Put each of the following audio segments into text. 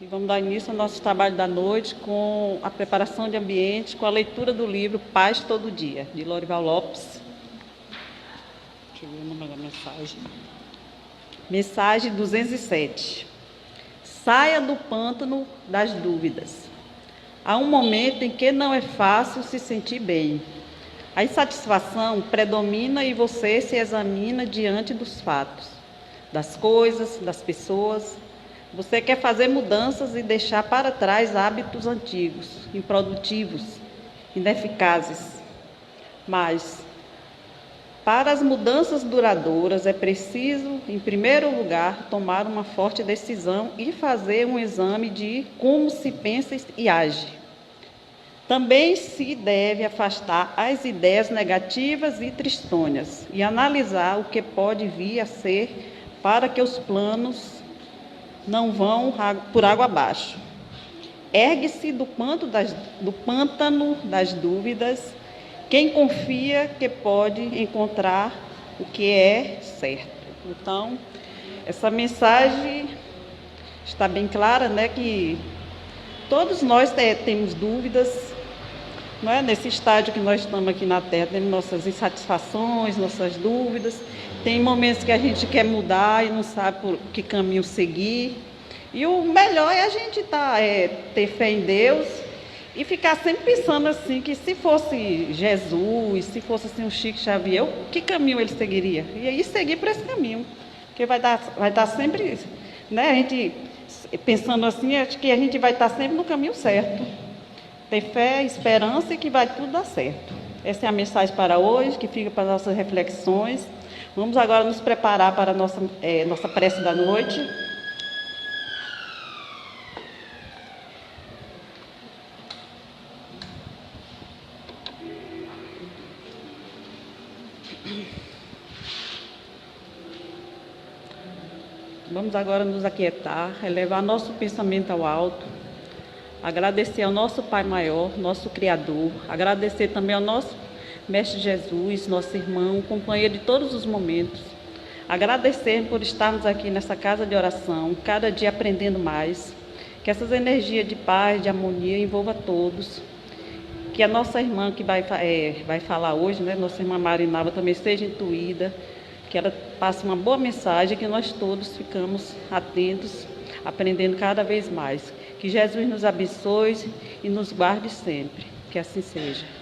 E vamos dar início ao nosso trabalho da noite com a preparação de ambiente, com a leitura do livro Paz Todo Dia, de Lorival Lopes. Deixa eu ver o número da mensagem. Mensagem 207. Saia do pântano das dúvidas. Há um momento em que não é fácil se sentir bem. A insatisfação predomina e você se examina diante dos fatos, das coisas, das pessoas. Você quer fazer mudanças e deixar para trás hábitos antigos, improdutivos, ineficazes. Mas, para as mudanças duradouras, é preciso, em primeiro lugar, tomar uma forte decisão e fazer um exame de como se pensa e age. Também se deve afastar as ideias negativas e tristonhas e analisar o que pode vir a ser para que os planos não vão por água abaixo. Ergue-se do pântano das dúvidas quem confia que pode encontrar o que é certo. Então, essa mensagem está bem clara, né, que todos nós temos dúvidas, não é? Nesse estágio que nós estamos aqui na Terra, temos nossas insatisfações, nossas dúvidas. Tem momentos que a gente quer mudar e não sabe por que caminho seguir. E o melhor é a gente ter fé em Deus e ficar sempre pensando assim, que se fosse Jesus, se fosse assim um Chico Xavier, que caminho ele seguiria? E aí seguir por esse caminho, porque vai dar sempre, né? A gente pensando assim, acho que a gente vai estar sempre no caminho certo. Ter fé, esperança e que vai tudo dar certo. Essa é a mensagem para hoje, que fica para nossas reflexões. Vamos agora nos preparar para a nossa prece da noite. Vamos agora nos aquietar, elevar nosso pensamento ao alto, agradecer ao nosso Pai Maior, nosso Criador, agradecer também ao nosso Mestre Jesus, nosso irmão, companheiro de todos os momentos. Agradecer por estarmos aqui nessa casa de oração, cada dia aprendendo mais. Que essas energias de paz, de harmonia envolva todos. Que a nossa irmã que vai falar hoje, né, nossa irmã Marinalva, também seja intuída, que ela passe uma boa mensagem, que nós todos ficamos atentos, aprendendo cada vez mais. Que Jesus nos abençoe e nos guarde sempre. Que assim seja.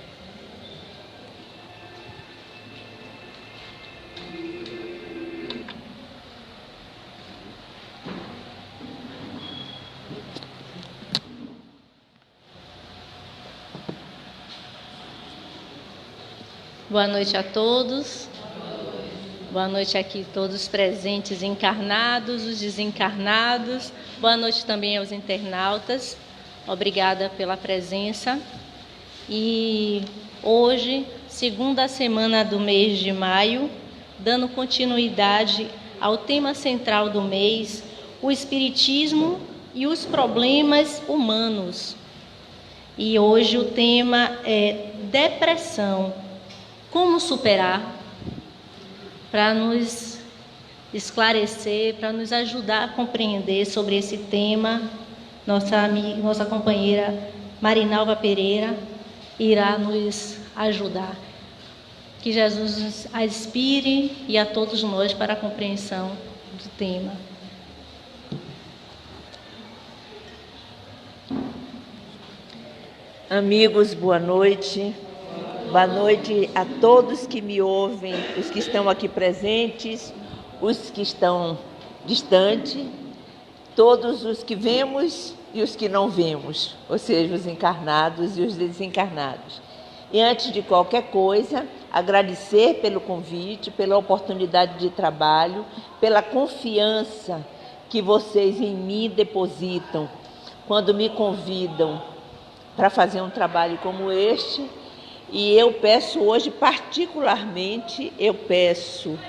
Boa noite a todos. Boa noite aqui todos os presentes encarnados, os desencarnados. Boa noite também aos internautas. Obrigada pela presença. E hoje, segunda semana do mês de maio, dando continuidade ao tema central do mês, o Espiritismo e os problemas humanos. E hoje o tema é depressão. Como superar? Para nos esclarecer, para nos ajudar a compreender sobre esse tema, nossa companheira Marinalva Pereira irá nos ajudar. Que Jesus nos inspire e a todos nós para a compreensão do tema. Amigos, boa noite. Boa noite a todos que me ouvem, os que estão aqui presentes, os que estão distantes, todos os que vemos e os que não vemos, ou seja, os encarnados e os desencarnados. E antes de qualquer coisa, agradecer pelo convite, pela oportunidade de trabalho, pela confiança que vocês em mim depositam quando me convidam para fazer um trabalho como este. E eu peço hoje, particularmente,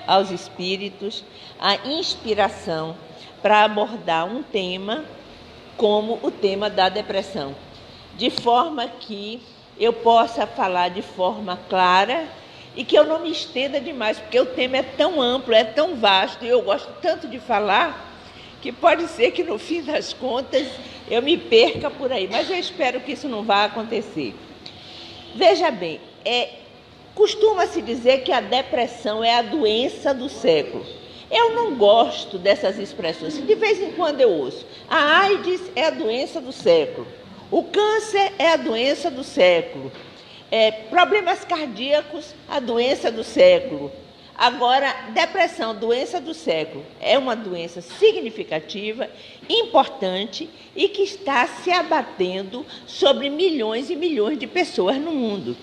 aos espíritos a inspiração para abordar um tema como o tema da depressão, de forma que eu possa falar de forma clara e que eu não me estenda demais, porque o tema é tão amplo, é tão vasto, e eu gosto tanto de falar, que pode ser que no fim das contas eu me perca por aí, mas eu espero que isso não vá acontecer. Veja bem, costuma-se dizer que a depressão é a doença do século. Eu não gosto dessas expressões, de vez em quando eu ouço. A AIDS é a doença do século, o câncer é a doença do século, problemas cardíacos, a doença do século. Agora, depressão, doença do século, é uma doença significativa, importante e que está se abatendo sobre milhões e milhões de pessoas no mundo.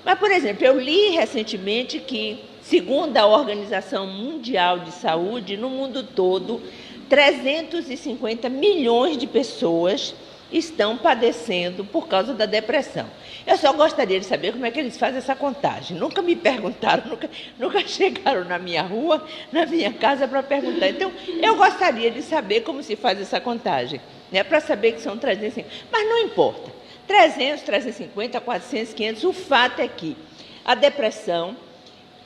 Mas, por exemplo, eu li recentemente que, segundo a Organização Mundial de Saúde, no mundo todo, 350 milhões de pessoas estão padecendo por causa da depressão. Eu só gostaria de saber como é que eles fazem essa contagem. Nunca me perguntaram, nunca chegaram na minha rua, na minha casa para perguntar. Então, eu gostaria de saber como se faz essa contagem, né, para saber que são 350. Mas não importa. 300, 350, 400, 500, o fato é que a depressão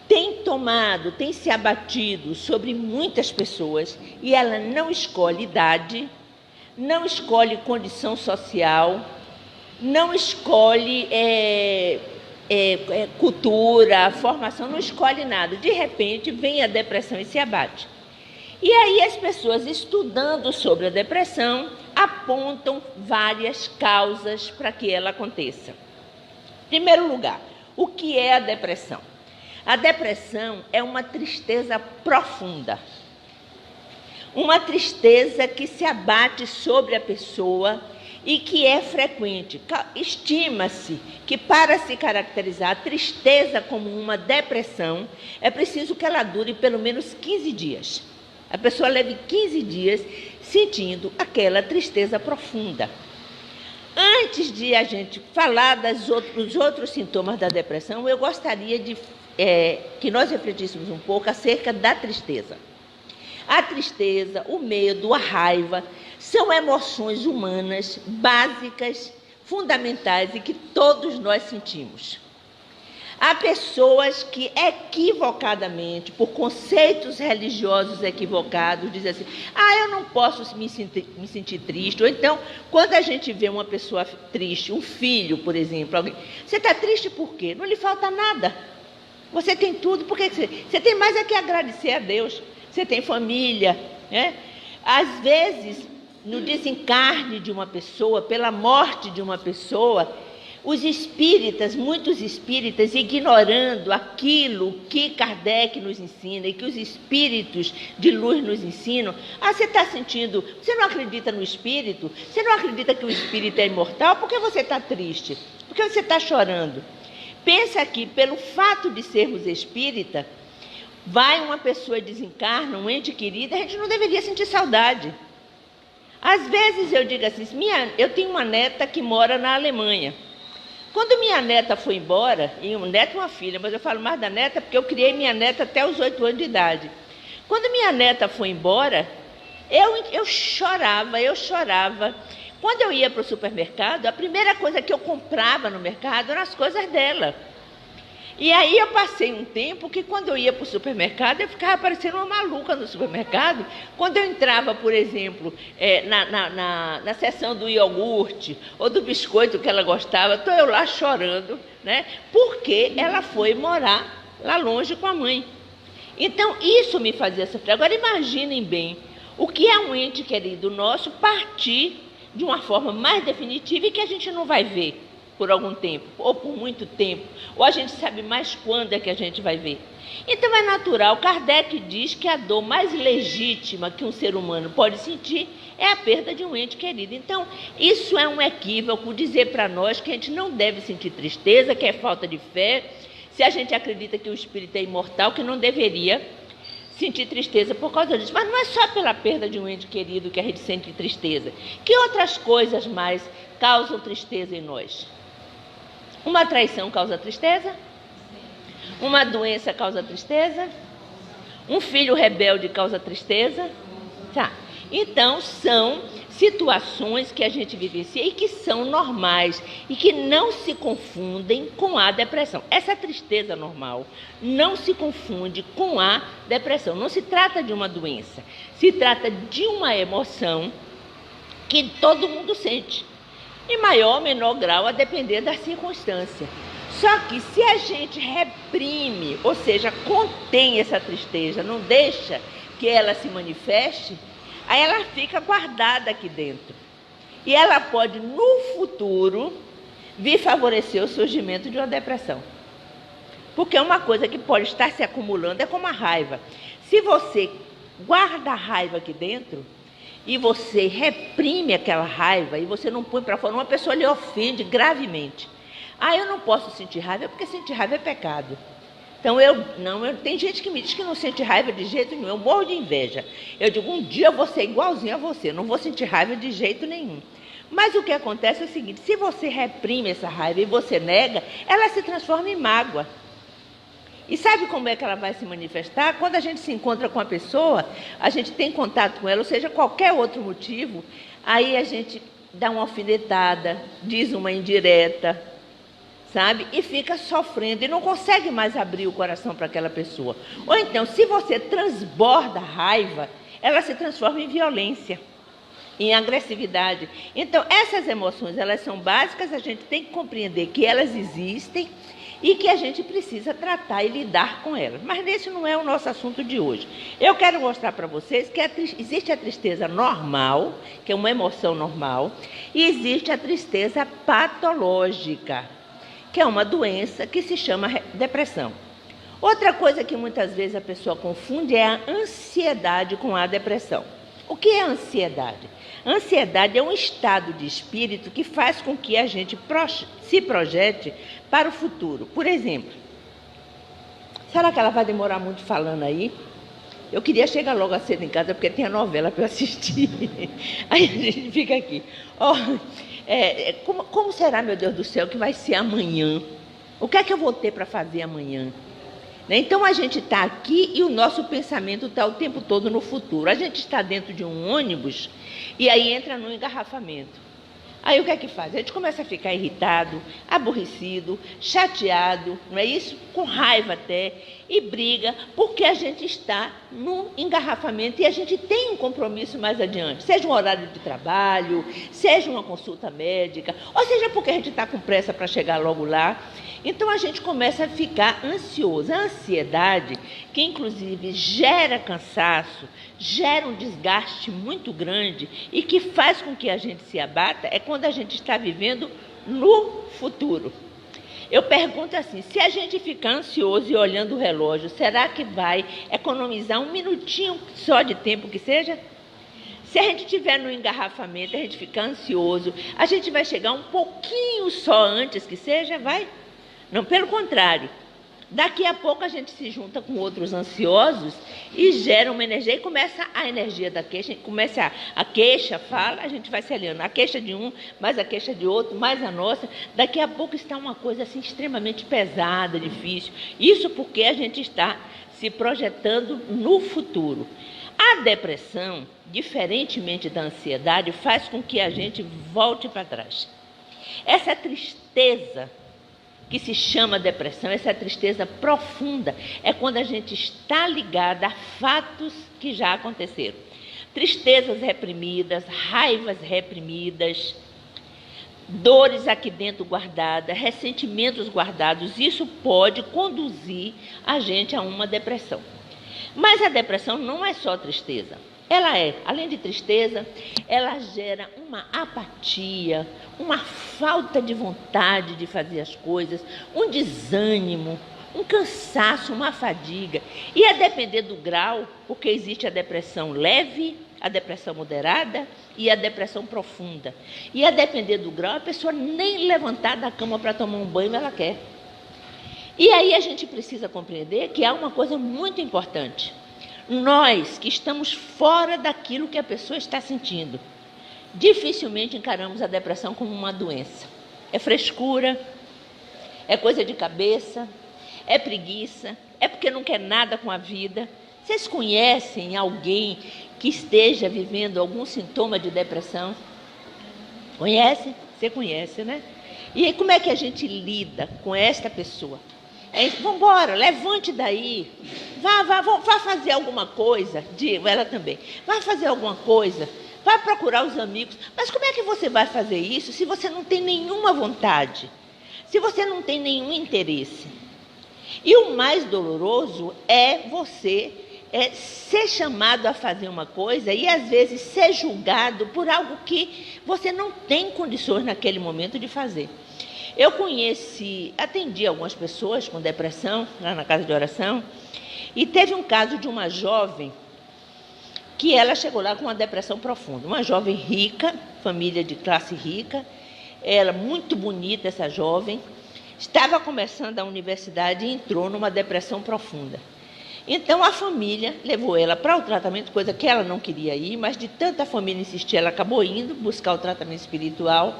tem se abatido sobre muitas pessoas e ela não escolhe idade, não escolhe condição social, não escolhe cultura, formação, não escolhe nada. De repente, vem a depressão e se abate. E aí as pessoas estudando sobre a depressão apontam várias causas para que ela aconteça. Em primeiro lugar, o que é a depressão? A depressão é uma tristeza profunda. Uma tristeza que se abate sobre a pessoa e que é frequente. Estima-se que para se caracterizar a tristeza como uma depressão, é preciso que ela dure pelo menos 15 dias. A pessoa leve 15 dias sentindo aquela tristeza profunda. Antes de a gente falar dos outros sintomas da depressão, eu gostaria de que nós refletíssemos um pouco acerca da tristeza. A tristeza, o medo, a raiva são emoções humanas básicas, fundamentais e que todos nós sentimos. Há pessoas que equivocadamente, por conceitos religiosos equivocados, dizem assim: eu não posso me sentir triste. Ou então, quando a gente vê uma pessoa triste, um filho, por exemplo, alguém, você está triste por quê? Não lhe falta nada. Você tem tudo, por que você tem mais é que agradecer a Deus. Você tem família, né? Às vezes, no desencarne de uma pessoa, pela morte de uma pessoa, os espíritas, muitos espíritas, ignorando aquilo que Kardec nos ensina e que os espíritos de luz nos ensinam, você está sentindo, você não acredita no espírito? Você não acredita que o espírito é imortal? Por que você está triste? Por que você está chorando? Pensa que, pelo fato de sermos espírita, vai uma pessoa e desencarna, um ente querido, a gente não deveria sentir saudade. Às vezes eu digo assim, eu tenho uma neta que mora na Alemanha. Quando minha neta foi embora, e um neto e uma filha, mas eu falo mais da neta porque eu criei minha neta até os 8 anos de idade. Quando minha neta foi embora, eu chorava. Quando eu ia para o supermercado, a primeira coisa que eu comprava no mercado eram as coisas dela. E aí eu passei um tempo que quando eu ia para o supermercado, eu ficava parecendo uma maluca no supermercado. Quando eu entrava, por exemplo, na seção do iogurte ou do biscoito que ela gostava, estou eu lá chorando, né? Porque ela foi morar lá longe com a mãe. Então, isso me fazia sofrer. Agora, imaginem bem o que é um ente querido nosso partir de uma forma mais definitiva e que a gente não vai ver por algum tempo, ou por muito tempo, ou a gente sabe mais quando é que a gente vai ver. Então é natural, Kardec diz que a dor mais legítima que um ser humano pode sentir é a perda de um ente querido. Então, isso é um equívoco dizer para nós que a gente não deve sentir tristeza, que é falta de fé, se a gente acredita que o espírito é imortal, que não deveria sentir tristeza por causa disso. Mas não é só pela perda de um ente querido que a gente sente tristeza. Que outras coisas mais causam tristeza em nós? Uma traição causa tristeza? Uma doença causa tristeza? Um filho rebelde causa tristeza? Tá. Então, são situações que a gente vivencia e que são normais e que não se confundem com a depressão. Essa tristeza normal não se confunde com a depressão. Não se trata de uma doença, se trata de uma emoção que todo mundo sente, em maior ou menor grau, a depender da circunstância. Só que se a gente reprime, ou seja, contém essa tristeza, não deixa que ela se manifeste, aí ela fica guardada aqui dentro. E ela pode, no futuro, vir favorecer o surgimento de uma depressão. Porque uma coisa que pode estar se acumulando é como a raiva. Se você guarda a raiva aqui dentro, e você reprime aquela raiva, e você não põe para fora, uma pessoa lhe ofende gravemente. Eu não posso sentir raiva, porque sentir raiva é pecado. Então, tem gente que me diz que não sente raiva de jeito nenhum, eu morro de inveja. Eu digo, um dia eu vou ser igualzinho a você, não vou sentir raiva de jeito nenhum. Mas o que acontece é o seguinte, se você reprime essa raiva e você nega, ela se transforma em mágoa. E sabe como é que ela vai se manifestar? Quando a gente se encontra com a pessoa, a gente tem contato com ela, ou seja, qualquer outro motivo, aí a gente dá uma alfinetada, diz uma indireta, sabe? E fica sofrendo e não consegue mais abrir o coração para aquela pessoa. Ou então, se você transborda a raiva, ela se transforma em violência, em agressividade. Então, essas emoções, elas são básicas, a gente tem que compreender que elas existem e que a gente precisa tratar e lidar com elas. Mas esse não é o nosso assunto de hoje. Eu quero mostrar para vocês que existe a tristeza normal, que é uma emoção normal, e existe a tristeza patológica, que é uma doença que se chama depressão. Outra coisa que muitas vezes a pessoa confunde é a ansiedade com a depressão. O que é a ansiedade? A ansiedade é um estado de espírito que faz com que a gente se projete para o futuro. Por exemplo, será que ela vai demorar muito falando aí? Eu queria chegar logo cedo em casa, porque tem a novela para eu assistir. Aí a gente fica aqui. Como será, meu Deus do céu, que vai ser amanhã? O que é que eu vou ter para fazer amanhã? Então, a gente está aqui e o nosso pensamento está o tempo todo no futuro. A gente está dentro de um ônibus e aí entra no engarrafamento. Aí o que é que faz? A gente começa a ficar irritado, aborrecido, chateado, não é isso? Com raiva até, e briga, porque a gente está no engarrafamento e a gente tem um compromisso mais adiante. Seja um horário de trabalho, seja uma consulta médica, ou seja porque a gente está com pressa para chegar logo lá. Então a gente começa a ficar ansioso. A ansiedade, que inclusive gera cansaço, gera um desgaste muito grande e que faz com que a gente se abata, é quando a gente está vivendo no futuro. Eu pergunto assim, se a gente ficar ansioso e olhando o relógio, será que vai economizar um minutinho só de tempo que seja? Se a gente estiver no engarrafamento, a gente ficar ansioso, a gente vai chegar um pouquinho só antes que seja, vai? Não, pelo contrário. Daqui a pouco a gente se junta com outros ansiosos e gera uma energia e começa a energia da queixa, começa a queixa, fala, a gente vai se aliando. A queixa de um, mais a queixa de outro, mais a nossa. Daqui a pouco está uma coisa assim extremamente pesada, difícil. Isso porque a gente está se projetando no futuro. A depressão, diferentemente da ansiedade, faz com que a gente volte para trás. Essa tristeza que se chama depressão, essa tristeza profunda, é quando a gente está ligada a fatos que já aconteceram. Tristezas reprimidas, raivas reprimidas, dores aqui dentro guardadas, ressentimentos guardados, isso pode conduzir a gente a uma depressão. Mas a depressão não é só tristeza. Ela além de tristeza, ela gera uma apatia, uma falta de vontade de fazer as coisas, um desânimo, um cansaço, uma fadiga. E a depender do grau, porque existe a depressão leve, a depressão moderada e a depressão profunda. E a depender do grau, a pessoa nem levantar da cama para tomar um banho ela quer. E aí a gente precisa compreender que há uma coisa muito importante. Nós que estamos fora daquilo que a pessoa está sentindo, dificilmente encaramos a depressão como uma doença. É frescura, é coisa de cabeça, é preguiça, é porque não quer nada com a vida. Vocês conhecem alguém que esteja vivendo algum sintoma de depressão? Conhece? Você conhece, né? E aí, como é que a gente lida com esta pessoa? Vamos embora, levante daí, vá fazer alguma coisa, digo, ela também, vá fazer alguma coisa, vá procurar os amigos. Mas como é que você vai fazer isso se você não tem nenhuma vontade, se você não tem nenhum interesse? E o mais doloroso é você ser chamado a fazer uma coisa e às vezes ser julgado por algo que você não tem condições naquele momento de fazer. Eu atendi algumas pessoas com depressão lá na casa de oração, e teve um caso de uma jovem que ela chegou lá com uma depressão profunda. Uma jovem rica, família de classe rica, ela muito bonita, essa jovem, estava começando a universidade e entrou numa depressão profunda. Então a família levou ela para o tratamento, coisa que ela não queria ir, mas de tanta família insistir, ela acabou indo buscar o tratamento espiritual.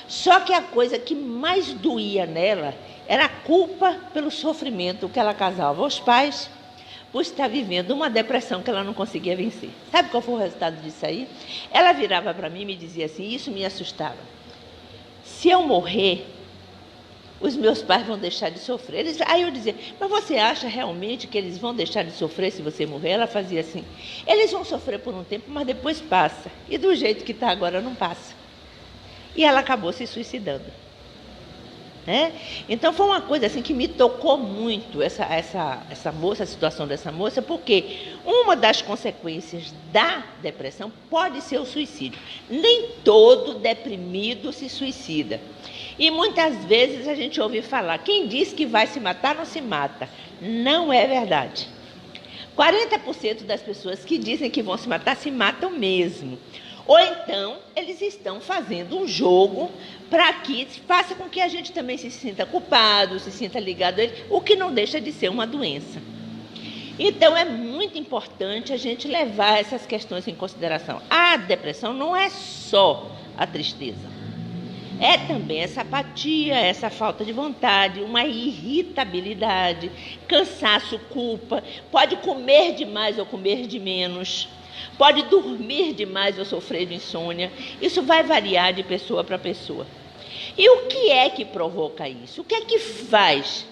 Só que a coisa que mais doía nela era a culpa pelo sofrimento que ela causava aos pais por estar vivendo uma depressão que ela não conseguia vencer. Sabe qual foi o resultado disso aí? Ela virava para mim e me dizia assim, isso me assustava. Se eu morrer, os meus pais vão deixar de sofrer. Aí eu dizia, mas você acha realmente que eles vão deixar de sofrer se você morrer? Ela fazia assim, eles vão sofrer por um tempo, mas depois passa. E do jeito que está agora não passa. E ela acabou se suicidando. Então foi uma coisa assim que me tocou muito essa moça, a situação dessa moça, porque uma das consequências da depressão pode ser o suicídio. Nem todo deprimido se suicida. E muitas vezes a gente ouve falar, quem diz que vai se matar não se mata. Não é verdade. 40% das pessoas que dizem que vão se matam mesmo. Ou então, eles estão fazendo um jogo para que faça com que a gente também se sinta culpado, se sinta ligado a ele, o que não deixa de ser uma doença. Então, é muito importante a gente levar essas questões em consideração. A depressão não é só a tristeza. É também essa apatia, essa falta de vontade, uma irritabilidade, cansaço, culpa, pode comer demais ou comer de menos. Pode dormir demais ou sofrer de insônia. Isso vai variar de pessoa para pessoa. E o que é que provoca isso? O que é que faz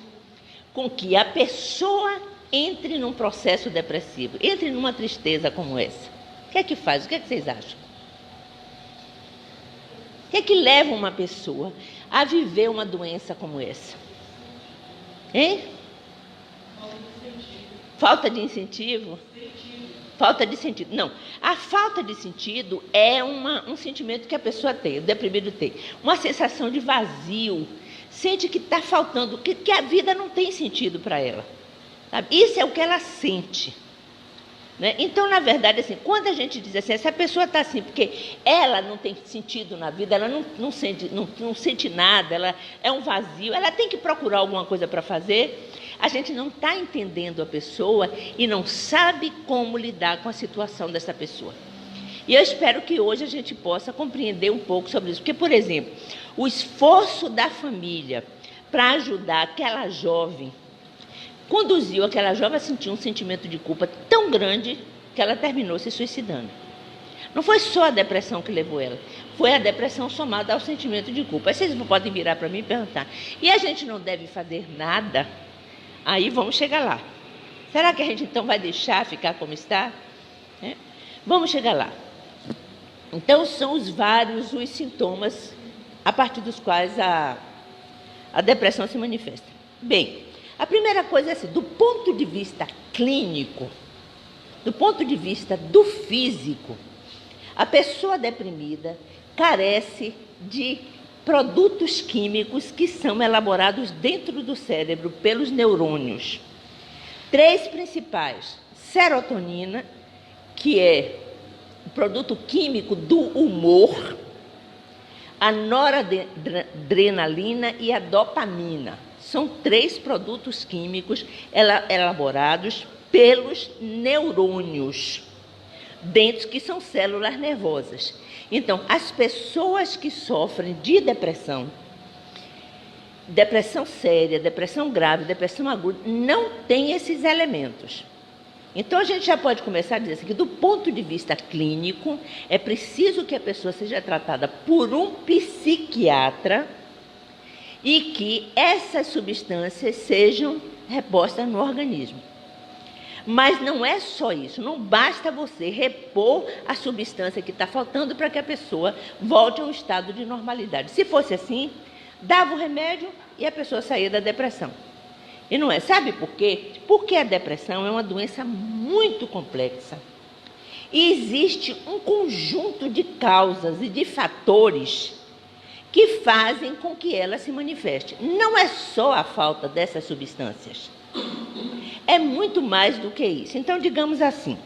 com que a pessoa entre num processo depressivo, entre numa tristeza como essa? O que é que faz? O que é que vocês acham? O que é que leva uma pessoa a viver uma doença como essa? Falta de incentivo? Falta de sentido. Não, a falta de sentido é um sentimento que a pessoa tem, o deprimido tem. Uma sensação de vazio, sente que está faltando, que a vida não tem sentido para ela. Sabe? Isso é o que ela sente. Então, na verdade, assim, quando a gente diz assim, essa pessoa está assim, porque ela não tem sentido na vida, ela não sente nada, ela é um vazio, ela tem que procurar alguma coisa para fazer, a gente não está entendendo a pessoa e não sabe como lidar com a situação dessa pessoa. E eu espero que hoje a gente possa compreender um pouco sobre isso. Porque, por exemplo, o esforço da família para ajudar aquela jovem conduziu aquela jovem a sentir um sentimento de culpa tão grande que ela terminou se suicidando. Não foi só a depressão que levou ela, foi a depressão somada ao sentimento de culpa. Aí vocês podem virar para mim e perguntar, e a gente não deve fazer nada? Aí vamos chegar lá. Será que a gente então vai deixar ficar como está? Vamos chegar lá. Então são os sintomas a partir dos quais a depressão se manifesta. Bem, a primeira coisa é assim, do ponto de vista clínico, do ponto de vista do físico, a pessoa deprimida carece de produtos químicos que são elaborados dentro do cérebro pelos neurônios. 3 principais: serotonina, que é o produto químico do humor, a noradrenalina e a dopamina. São 3 produtos químicos elaborados pelos neurônios, dentro que são células nervosas. Então, as pessoas que sofrem de depressão séria, depressão grave, depressão aguda, não têm esses elementos. Então, a gente já pode começar a dizer assim, que, do ponto de vista clínico, é preciso que a pessoa seja tratada por um psiquiatra e que essas substâncias sejam repostas no organismo. Mas não é só isso, não basta você repor a substância que está faltando para que a pessoa volte a um estado de normalidade. Se fosse assim, dava o remédio e a pessoa saía da depressão. E não é, sabe por quê? Porque a depressão é uma doença muito complexa. E existe um conjunto de causas e de fatores que fazem com que ela se manifeste. Não é só a falta dessas substâncias. É muito mais do que isso. Então, digamos assim,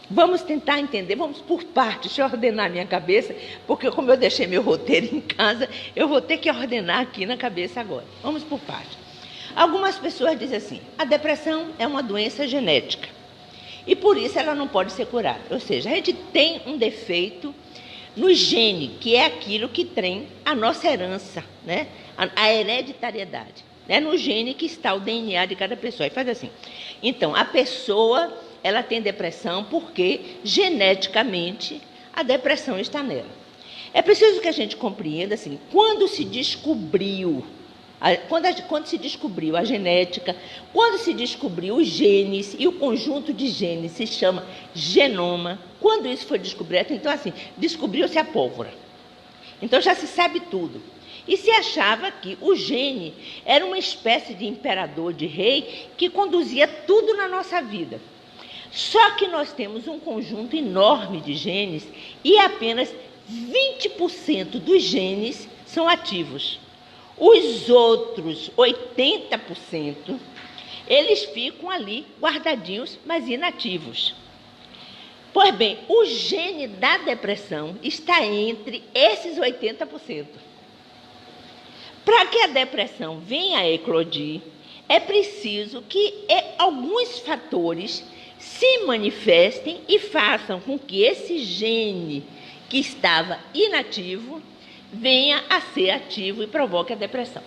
vamos tentar entender, vamos por partes, deixa eu ordenar minha cabeça, porque como eu deixei meu roteiro em casa, eu vou ter que ordenar aqui na cabeça agora. Vamos por partes. Algumas pessoas dizem assim, a depressão é uma doença genética e por isso ela não pode ser curada. Ou seja, a gente tem um defeito no gene, que é aquilo que tem a nossa herança, né? A hereditariedade. É no gene que está o DNA de cada pessoa. E faz assim. Então, a pessoa, ela tem depressão porque, geneticamente, a depressão está nela. É preciso que a gente compreenda, assim, quando se descobriu a genética, quando se descobriu os genes, e o conjunto de genes se chama genoma, quando isso foi descoberto, então assim, descobriu-se a pólvora. Então já se sabe tudo. E se achava que o gene era uma espécie de imperador, de rei, que conduzia tudo na nossa vida. Só que nós temos um conjunto enorme de genes e apenas 20% dos genes são ativos. Os outros 80%, eles ficam ali guardadinhos, mas inativos. Pois bem, o gene da depressão está entre esses 80%. Para que a depressão venha a eclodir, é preciso que alguns fatores se manifestem e façam com que esse gene que estava inativo venha a ser ativo e provoque a depressão.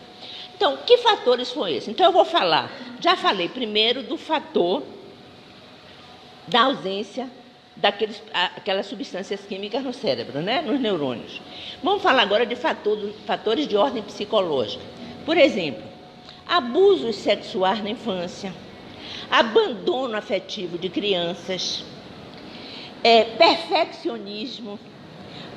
Então, que fatores foram esses? Então, eu vou falar, já falei primeiro do fator da ausência daquelas substâncias químicas no cérebro, né? Nos neurônios. Vamos falar agora de fatores de ordem psicológica. Por exemplo, abusos sexuais na infância, abandono afetivo de crianças, perfeccionismo,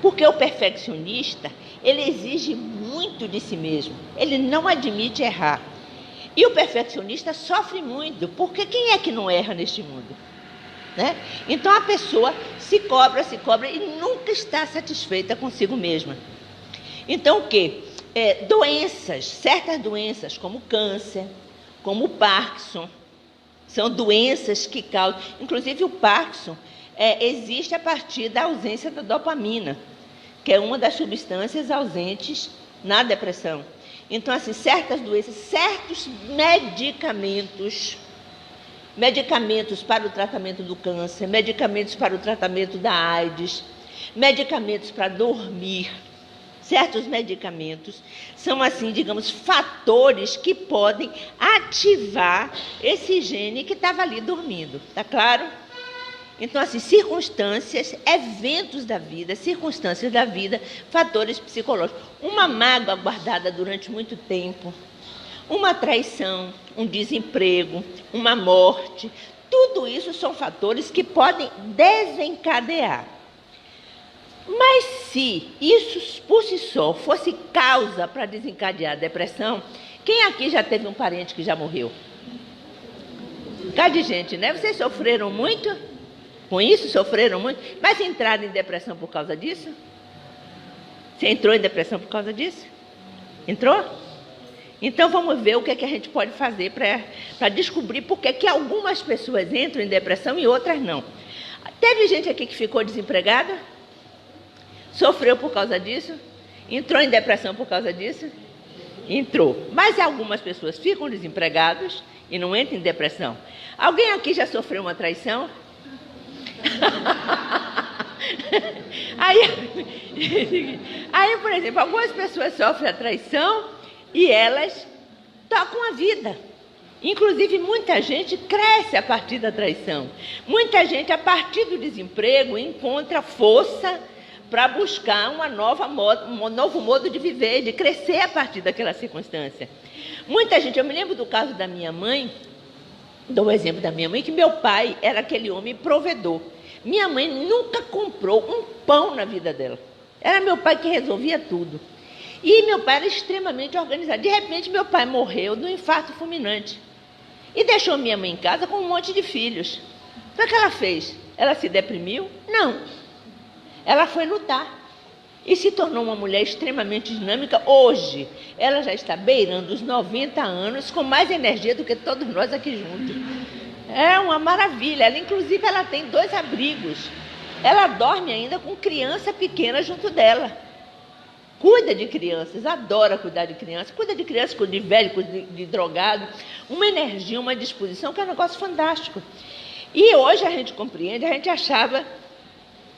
porque o perfeccionista, ele exige muito de si mesmo, ele não admite errar. E o perfeccionista sofre muito, porque quem é que não erra neste mundo? Né? Então a pessoa se cobra e nunca está satisfeita consigo mesma. Então o quê? Certas doenças como câncer, como o Parkinson, são doenças que causam, inclusive o Parkinson existe a partir da ausência da dopamina, que é uma das substâncias ausentes na depressão. Então, assim, certas doenças, certos medicamentos para o tratamento do câncer, medicamentos para o tratamento da AIDS, medicamentos para dormir, certos medicamentos são, assim, digamos, fatores que podem ativar esse gene que estava ali dormindo, tá claro? Então, assim, circunstâncias, eventos da vida, circunstâncias da vida, fatores psicológicos. Uma mágoa guardada durante muito tempo, uma traição, um desemprego, uma morte, tudo isso são fatores que podem desencadear. Mas se isso por si só fosse causa para desencadear a depressão, quem aqui já teve um parente que já morreu? Cada gente, né? Vocês sofreram muito com isso? Sofreram muito? Mas entraram em depressão por causa disso? Você entrou em depressão por causa disso? Entrou? Então, vamos ver o que é que a gente pode fazer para descobrir por que algumas pessoas entram em depressão e outras não. Teve gente aqui que ficou desempregada? Sofreu por causa disso? Entrou em depressão por causa disso? Entrou. Mas algumas pessoas ficam desempregadas e não entram em depressão. Alguém aqui já sofreu uma traição? Aí, por exemplo, algumas pessoas sofrem a traição e elas tocam a vida. Inclusive, muita gente cresce a partir da traição. Muita gente, a partir do desemprego, encontra força para buscar um novo modo de viver, de crescer a partir daquela circunstância. Muita gente, eu me lembro do caso da minha mãe, dou o exemplo da minha mãe, que meu pai era aquele homem provedor. Minha mãe nunca comprou um pão na vida dela. Era meu pai que resolvia tudo. E meu pai era extremamente organizado. De repente, meu pai morreu de um infarto fulminante. E deixou minha mãe em casa com um monte de filhos. Então, o que ela fez? Ela se deprimiu? Não. Ela foi lutar. E se tornou uma mulher extremamente dinâmica. Hoje, ela já está beirando os 90 anos, com mais energia do que todos nós aqui juntos. É uma maravilha. Ela, inclusive, ela tem 2 abrigos. Ela dorme ainda com criança pequena junto dela. Cuida de crianças, adora cuidar de crianças. Cuida de crianças, cuida de velho, cuida de drogado. Uma energia, uma disposição que é um negócio fantástico. E hoje a gente compreende, a gente achava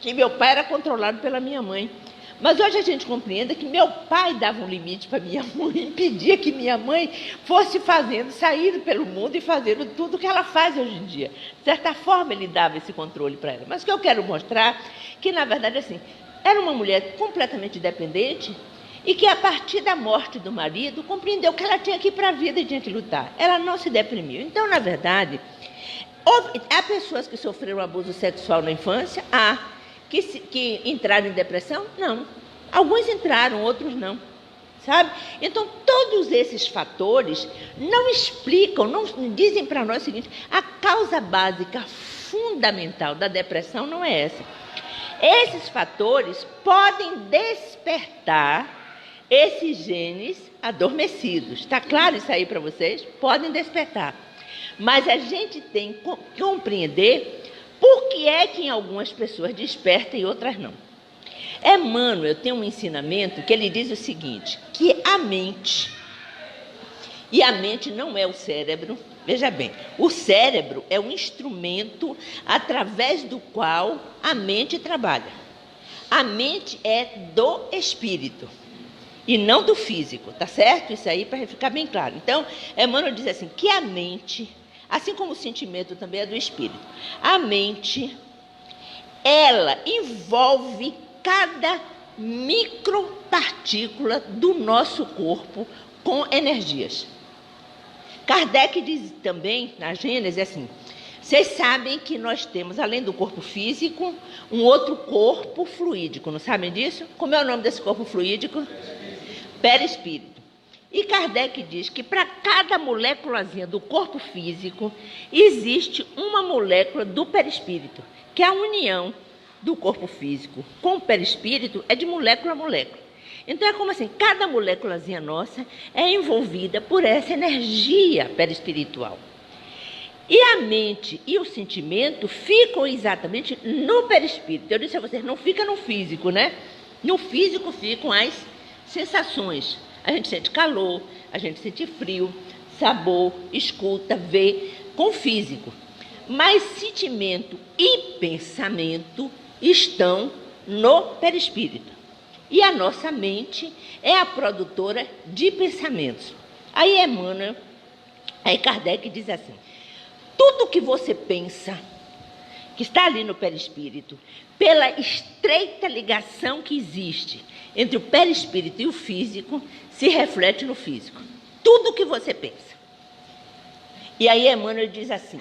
que meu pai era controlado pela minha mãe. Mas hoje a gente compreende que meu pai dava um limite para minha mãe, impedia que minha mãe fosse saindo pelo mundo e fazendo tudo que ela faz hoje em dia. De certa forma, ele dava esse controle para ela. Mas o que eu quero mostrar que, na verdade, assim, era uma mulher completamente dependente e que, a partir da morte do marido, compreendeu que ela tinha que ir para a vida e tinha que lutar. Ela não se deprimiu. Então, na verdade, há pessoas que sofreram abuso sexual na infância, que entraram em depressão? Não. Alguns entraram, outros não. Sabe? Então, todos esses fatores não explicam, não dizem para nós o seguinte: a causa básica, fundamental da depressão não é essa. Esses fatores podem despertar esses genes adormecidos. Está claro isso aí para vocês? Podem despertar. Mas a gente tem que compreender por que é que em algumas pessoas desperta e outras não. Emmanuel tem um ensinamento que ele diz o seguinte, que a mente, e a mente não é o cérebro, veja bem, o cérebro é um instrumento através do qual a mente trabalha. A mente é do espírito e não do físico, tá certo? Isso aí para ficar bem claro. Então, Emmanuel diz assim, que a mente, assim como o sentimento também é do espírito, a mente, ela envolve cada micropartícula do nosso corpo com energias. Kardec diz também, na Gênese, assim, vocês sabem que nós temos, além do corpo físico, um outro corpo fluídico, não sabem disso? Como é o nome desse corpo fluídico? Perispírito. E Kardec diz que para cada moléculazinha do corpo físico, existe uma molécula do perispírito, que é a união do corpo físico com o perispírito é de molécula a molécula. Então é como assim, cada moléculazinha nossa é envolvida por essa energia perispiritual. E a mente e o sentimento ficam exatamente no perispírito. Eu disse a vocês, não fica no físico, né? No físico ficam as sensações. A gente sente calor, a gente sente frio, sabor, escuta, vê, com o físico. Mas sentimento e pensamento estão no perispírito. E a nossa mente é a produtora de pensamentos. Aí Emmanuel, aí Kardec diz assim, tudo que você pensa, que está ali no perispírito, pela estreita ligação que existe entre o perispírito e o físico, se reflete no físico. Tudo que você pensa. E aí Emmanuel diz assim,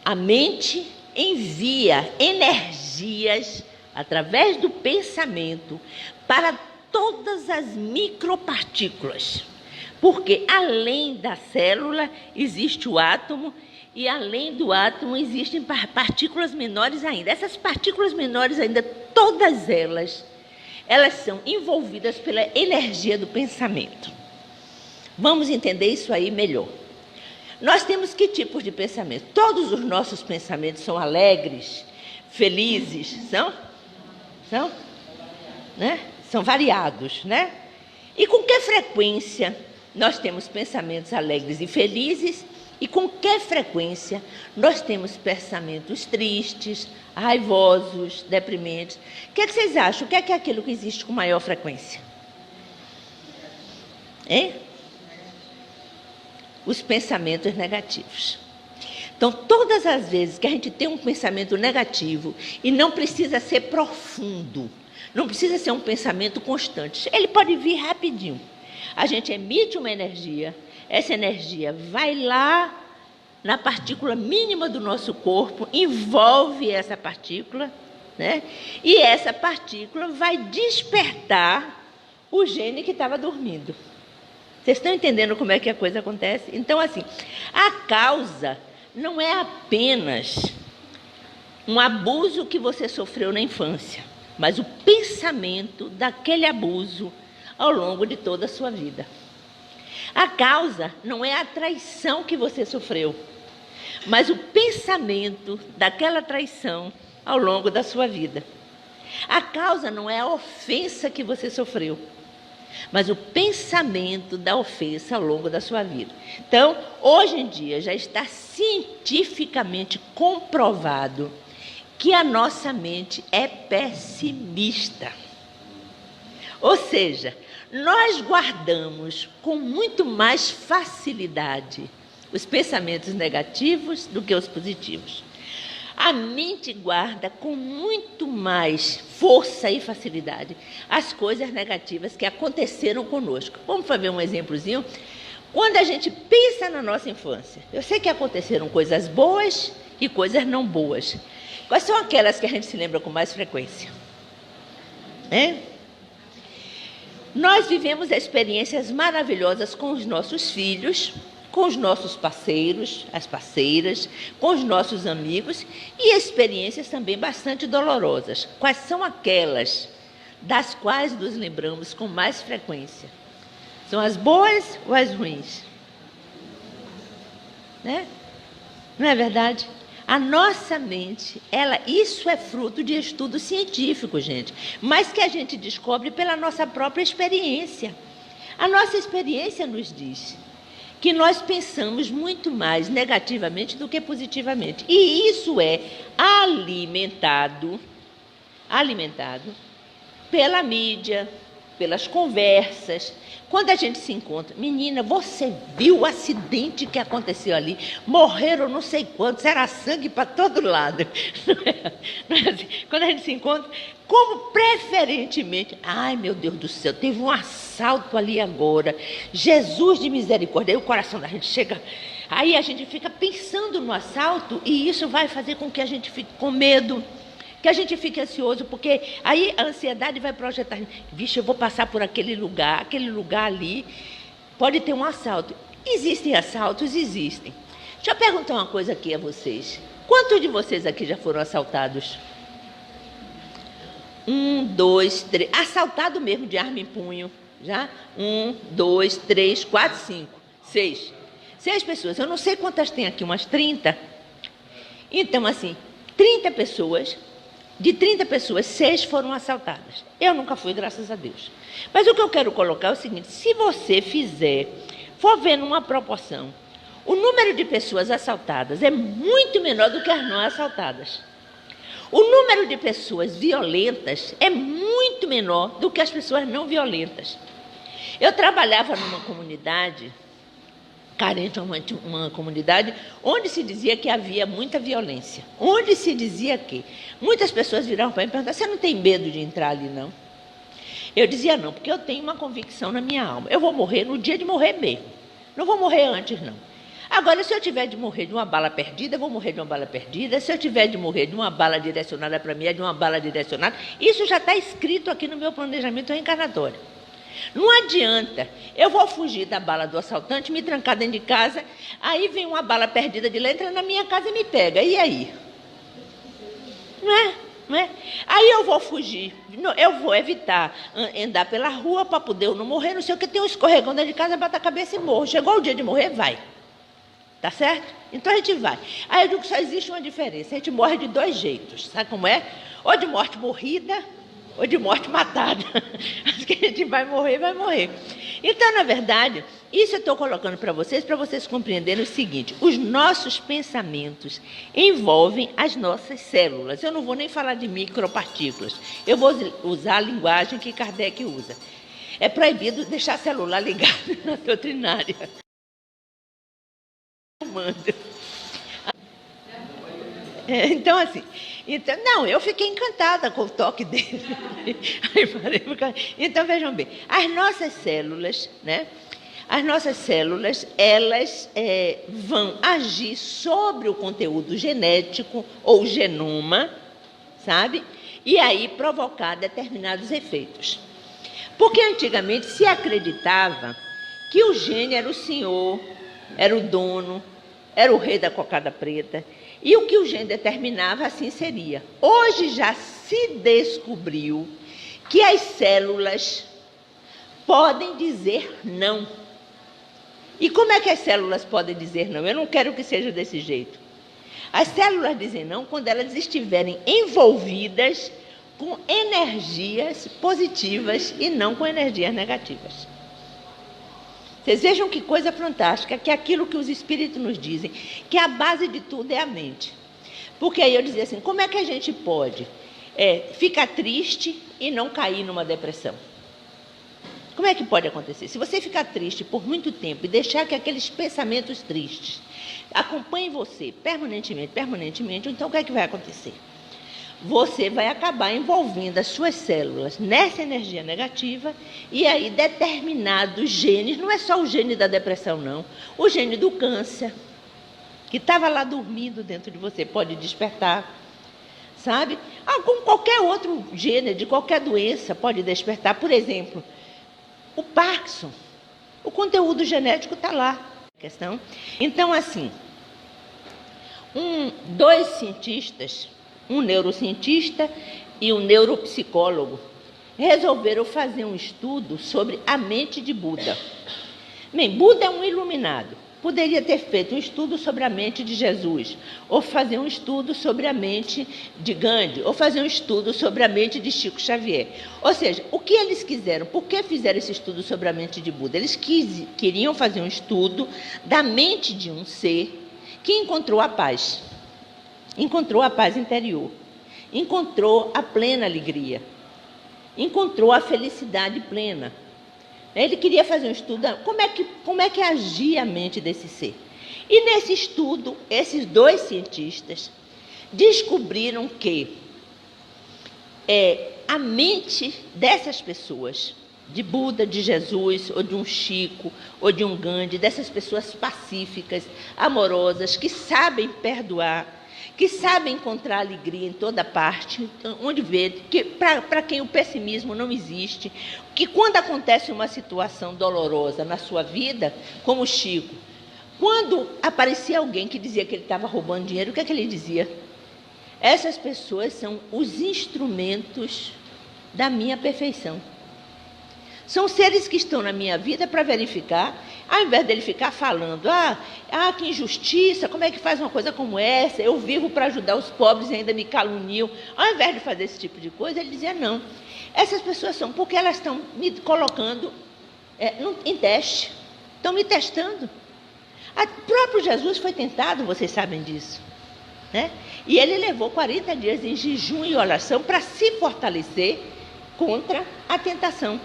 a mente envia energias através do pensamento para todas as micropartículas. Porque além da célula existe o átomo e além do átomo existem partículas menores ainda. Essas partículas menores ainda, todas elas são envolvidas pela energia do pensamento. Vamos entender isso aí melhor. Nós temos que tipos de pensamento? Todos os nossos pensamentos são alegres, felizes, são? São? Né? São variados, né? E com que frequência nós temos pensamentos alegres e felizes? E com que frequência nós temos pensamentos tristes, raivosos, deprimentes? O que vocês acham? O que é aquilo que existe com maior frequência? Hein? os pensamentos negativos. Então, todas as vezes que a gente tem um pensamento negativo, e não precisa ser profundo, não precisa ser um pensamento constante, ele pode vir rapidinho. A gente emite uma energia, essa energia vai lá na partícula mínima do nosso corpo, envolve essa partícula, né? E essa partícula vai despertar o gene que estava dormindo. Vocês estão entendendo como é que a coisa acontece? Então, assim, a causa não é apenas um abuso que você sofreu na infância, mas o pensamento daquele abuso ao longo de toda a sua vida. A causa não é a traição que você sofreu, mas o pensamento daquela traição ao longo da sua vida. A causa não é a ofensa que você sofreu, mas o pensamento da ofensa ao longo da sua vida. Então, hoje em dia, já está cientificamente comprovado que a nossa mente é pessimista. Ou seja, nós guardamos com muito mais facilidade os pensamentos negativos do que os positivos. A mente guarda com muito mais força e facilidade as coisas negativas que aconteceram conosco. Vamos fazer um exemplozinho? Quando a gente pensa na nossa infância, eu sei que aconteceram coisas boas e coisas não boas. Quais são aquelas que a gente se lembra com mais frequência? Nós vivemos experiências maravilhosas com os nossos filhos, com os nossos parceiros, as parceiras, com os nossos amigos e experiências também bastante dolorosas. Quais são aquelas das quais nos lembramos com mais frequência? São as boas ou as ruins? Não é verdade? A nossa mente, isso é fruto de estudo científico, gente, mas que a gente descobre pela nossa própria experiência. A nossa experiência nos diz que nós pensamos muito mais negativamente do que positivamente. E isso é alimentado pela mídia, pelas conversas. Quando a gente se encontra, menina, você viu o acidente que aconteceu ali? Morreram não sei quantos, era sangue para todo lado. Não é assim? Quando a gente se encontra, como preferentemente, ai meu Deus do céu, teve um assalto ali agora, Jesus de misericórdia, aí o coração da gente chega, aí a gente fica pensando no assalto e isso vai fazer com que a gente fique com medo, que a gente fique ansioso, porque aí a ansiedade vai projetar, vixe, eu vou passar por aquele lugar ali, pode ter um assalto. Existem assaltos? Existem. Deixa eu perguntar uma coisa aqui a vocês. Quantos de vocês aqui já foram assaltados? 1, 2, 3, assaltado mesmo de arma em punho, já? 1, 2, 3, 4, 5, 6. 6 pessoas, eu não sei quantas tem aqui, umas 30. Então, assim, 30 pessoas... De 30 pessoas, 6 foram assaltadas. Eu nunca fui, graças a Deus. Mas o que eu quero colocar é o seguinte, se você for ver numa proporção, o número de pessoas assaltadas é muito menor do que as não assaltadas. O número de pessoas violentas é muito menor do que as pessoas não violentas. Eu trabalhava numa comunidade carente, uma comunidade onde se dizia que havia muita violência, onde se dizia que muitas pessoas viravam para mim e perguntavam, você não tem medo de entrar ali, não? Eu dizia não, porque eu tenho uma convicção na minha alma, eu vou morrer no dia de morrer mesmo, não vou morrer antes, não. Agora, se eu tiver de morrer de uma bala perdida, eu vou morrer de uma bala perdida, se eu tiver de morrer de uma bala direcionada para mim, é de uma bala direcionada, isso já está escrito aqui no meu planejamento reencarnatório. Não adianta, eu vou fugir da bala do assaltante, me trancar dentro de casa, aí vem uma bala perdida de lá, entra na minha casa e me pega, e aí? Não é? Aí eu vou fugir, eu vou evitar andar pela rua para poder eu não morrer, não sei o que, tem um escorregão dentro de casa, bata a cabeça e morro. Chegou o dia de morrer, vai. Tá certo? Então a gente vai. Aí eu digo que só existe uma diferença, a gente morre de 2 jeitos, sabe como é? Ou de morte morrida, ou de morte matada. Acho que a gente vai morrer. Então, na verdade, isso eu estou colocando para vocês compreenderem o seguinte, os nossos pensamentos envolvem as nossas células. Eu não vou nem falar de micropartículas, eu vou usar a linguagem que Kardec usa. É proibido deixar celular ligado na doutrinária. chamando. Então, assim, não, eu fiquei encantada com o toque dele. Então, vejam bem, as nossas células, né? As nossas células, elas vão agir sobre o conteúdo genético ou genoma, sabe? E aí provocar determinados efeitos. Porque antigamente se acreditava que o gene era o senhor, era o dono, era o rei da cocada preta, e o que o gene determinava, assim seria. Hoje já se descobriu que as células podem dizer não. E como é que as células podem dizer não? Eu não quero que seja desse jeito. As células dizem não quando elas estiverem envolvidas com energias positivas e não com energias negativas. Vocês vejam que coisa fantástica, que é aquilo que os espíritos nos dizem, que a base de tudo é a mente. Porque aí eu dizia assim, como é que a gente pode ficar triste e não cair numa depressão? Como é que pode acontecer? Se você ficar triste por muito tempo e deixar que aqueles pensamentos tristes acompanhem você permanentemente, então o que é que vai acontecer? Você vai acabar envolvendo as suas células nessa energia negativa e aí determinados genes, não é só o gene da depressão não, o gene do câncer, que estava lá dormindo dentro de você, pode despertar, sabe? Como qualquer outro gene de qualquer doença pode despertar, por exemplo, o Parkinson, o conteúdo genético está lá. Questão. Então, assim, dois cientistas, um neurocientista e um neuropsicólogo, resolveram fazer um estudo sobre a mente de Buda. Bem, Buda é um iluminado. Poderia ter feito um estudo sobre a mente de Jesus, ou fazer um estudo sobre a mente de Gandhi, ou fazer um estudo sobre a mente de Chico Xavier. Ou seja, o que eles quiseram? Por que fizeram esse estudo sobre a mente de Buda? Eles queriam fazer um estudo da mente de um ser que encontrou a paz interior, encontrou a plena alegria, encontrou a felicidade plena. Ele queria fazer um estudo, como é que agia a mente desse ser. E nesse estudo, esses dois cientistas descobriram que a mente dessas pessoas, de Buda, de Jesus, ou de um Chico, ou de um Gandhi, dessas pessoas pacíficas, amorosas, que sabem perdoar, que sabem encontrar alegria em toda parte, onde vê que para quem o pessimismo não existe, que quando acontece uma situação dolorosa na sua vida, como o Chico, quando aparecia alguém que dizia que ele estava roubando dinheiro, o que é que ele dizia? Essas pessoas são os instrumentos da minha perfeição. São seres que estão na minha vida para verificar, ao invés dele ficar falando, que injustiça, como é que faz uma coisa como essa, eu vivo para ajudar os pobres e ainda me caluniam. Ao invés de fazer esse tipo de coisa, ele dizia, não, essas pessoas são, porque elas estão me colocando em teste, estão me testando. O próprio Jesus foi tentado, vocês sabem disso, né? E ele levou 40 dias em jejum e oração para se fortalecer contra a tentação.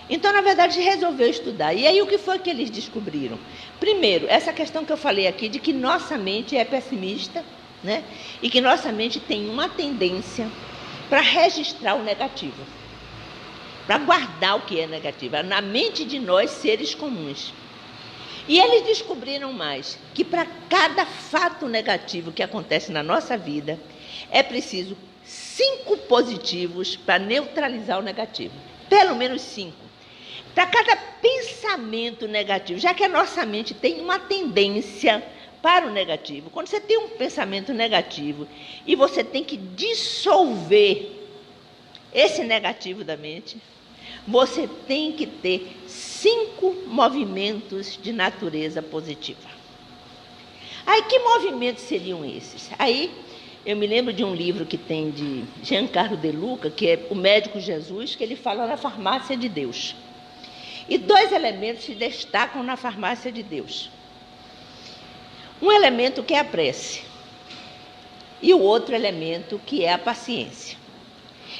Então, na verdade, resolveu estudar. E aí, o que foi que eles descobriram? Primeiro, essa questão que eu falei aqui, de que nossa mente é pessimista, né? E que nossa mente tem uma tendência para registrar o negativo, para guardar o que é negativo, na mente de nós, seres comuns. E eles descobriram mais, que para cada fato negativo que acontece na nossa vida, é preciso 5 positivos para neutralizar o negativo. Pelo menos 5. Para cada pensamento negativo, já que a nossa mente tem uma tendência para o negativo. Quando você tem um pensamento negativo e você tem que dissolver esse negativo da mente, você tem que ter 5 movimentos de natureza positiva. Aí, que movimentos seriam esses? Aí, eu me lembro de um livro que tem de Giancarlo De Luca, que é O Médico Jesus, que ele fala na farmácia de Deus. E 2 elementos se destacam na farmácia de Deus. Um elemento que é a prece, e o outro elemento que é a paciência.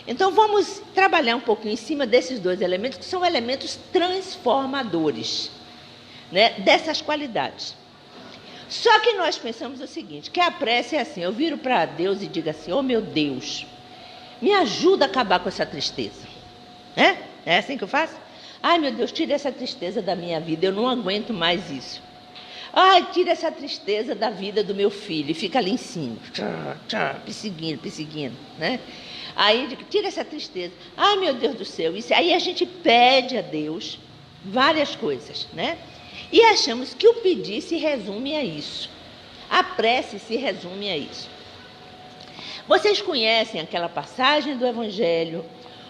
Então, vamos trabalhar um pouquinho em cima desses 2 elementos, que são elementos transformadores, né, dessas qualidades. Só que nós pensamos o seguinte, que a prece é assim, eu viro para Deus e digo assim, oh meu Deus, me ajuda a acabar com essa tristeza. Né? É assim que eu faço? Ai meu Deus, tira essa tristeza da minha vida, eu não aguento mais isso. Ai, tira essa tristeza da vida do meu filho, e fica ali em cima, perseguindo, né? Aí, tira essa tristeza. Ai, meu Deus do céu, isso. Aí a gente pede a Deus várias coisas, né? E achamos que o pedir se resume a isso. A prece se resume a isso. Vocês conhecem aquela passagem do Evangelho,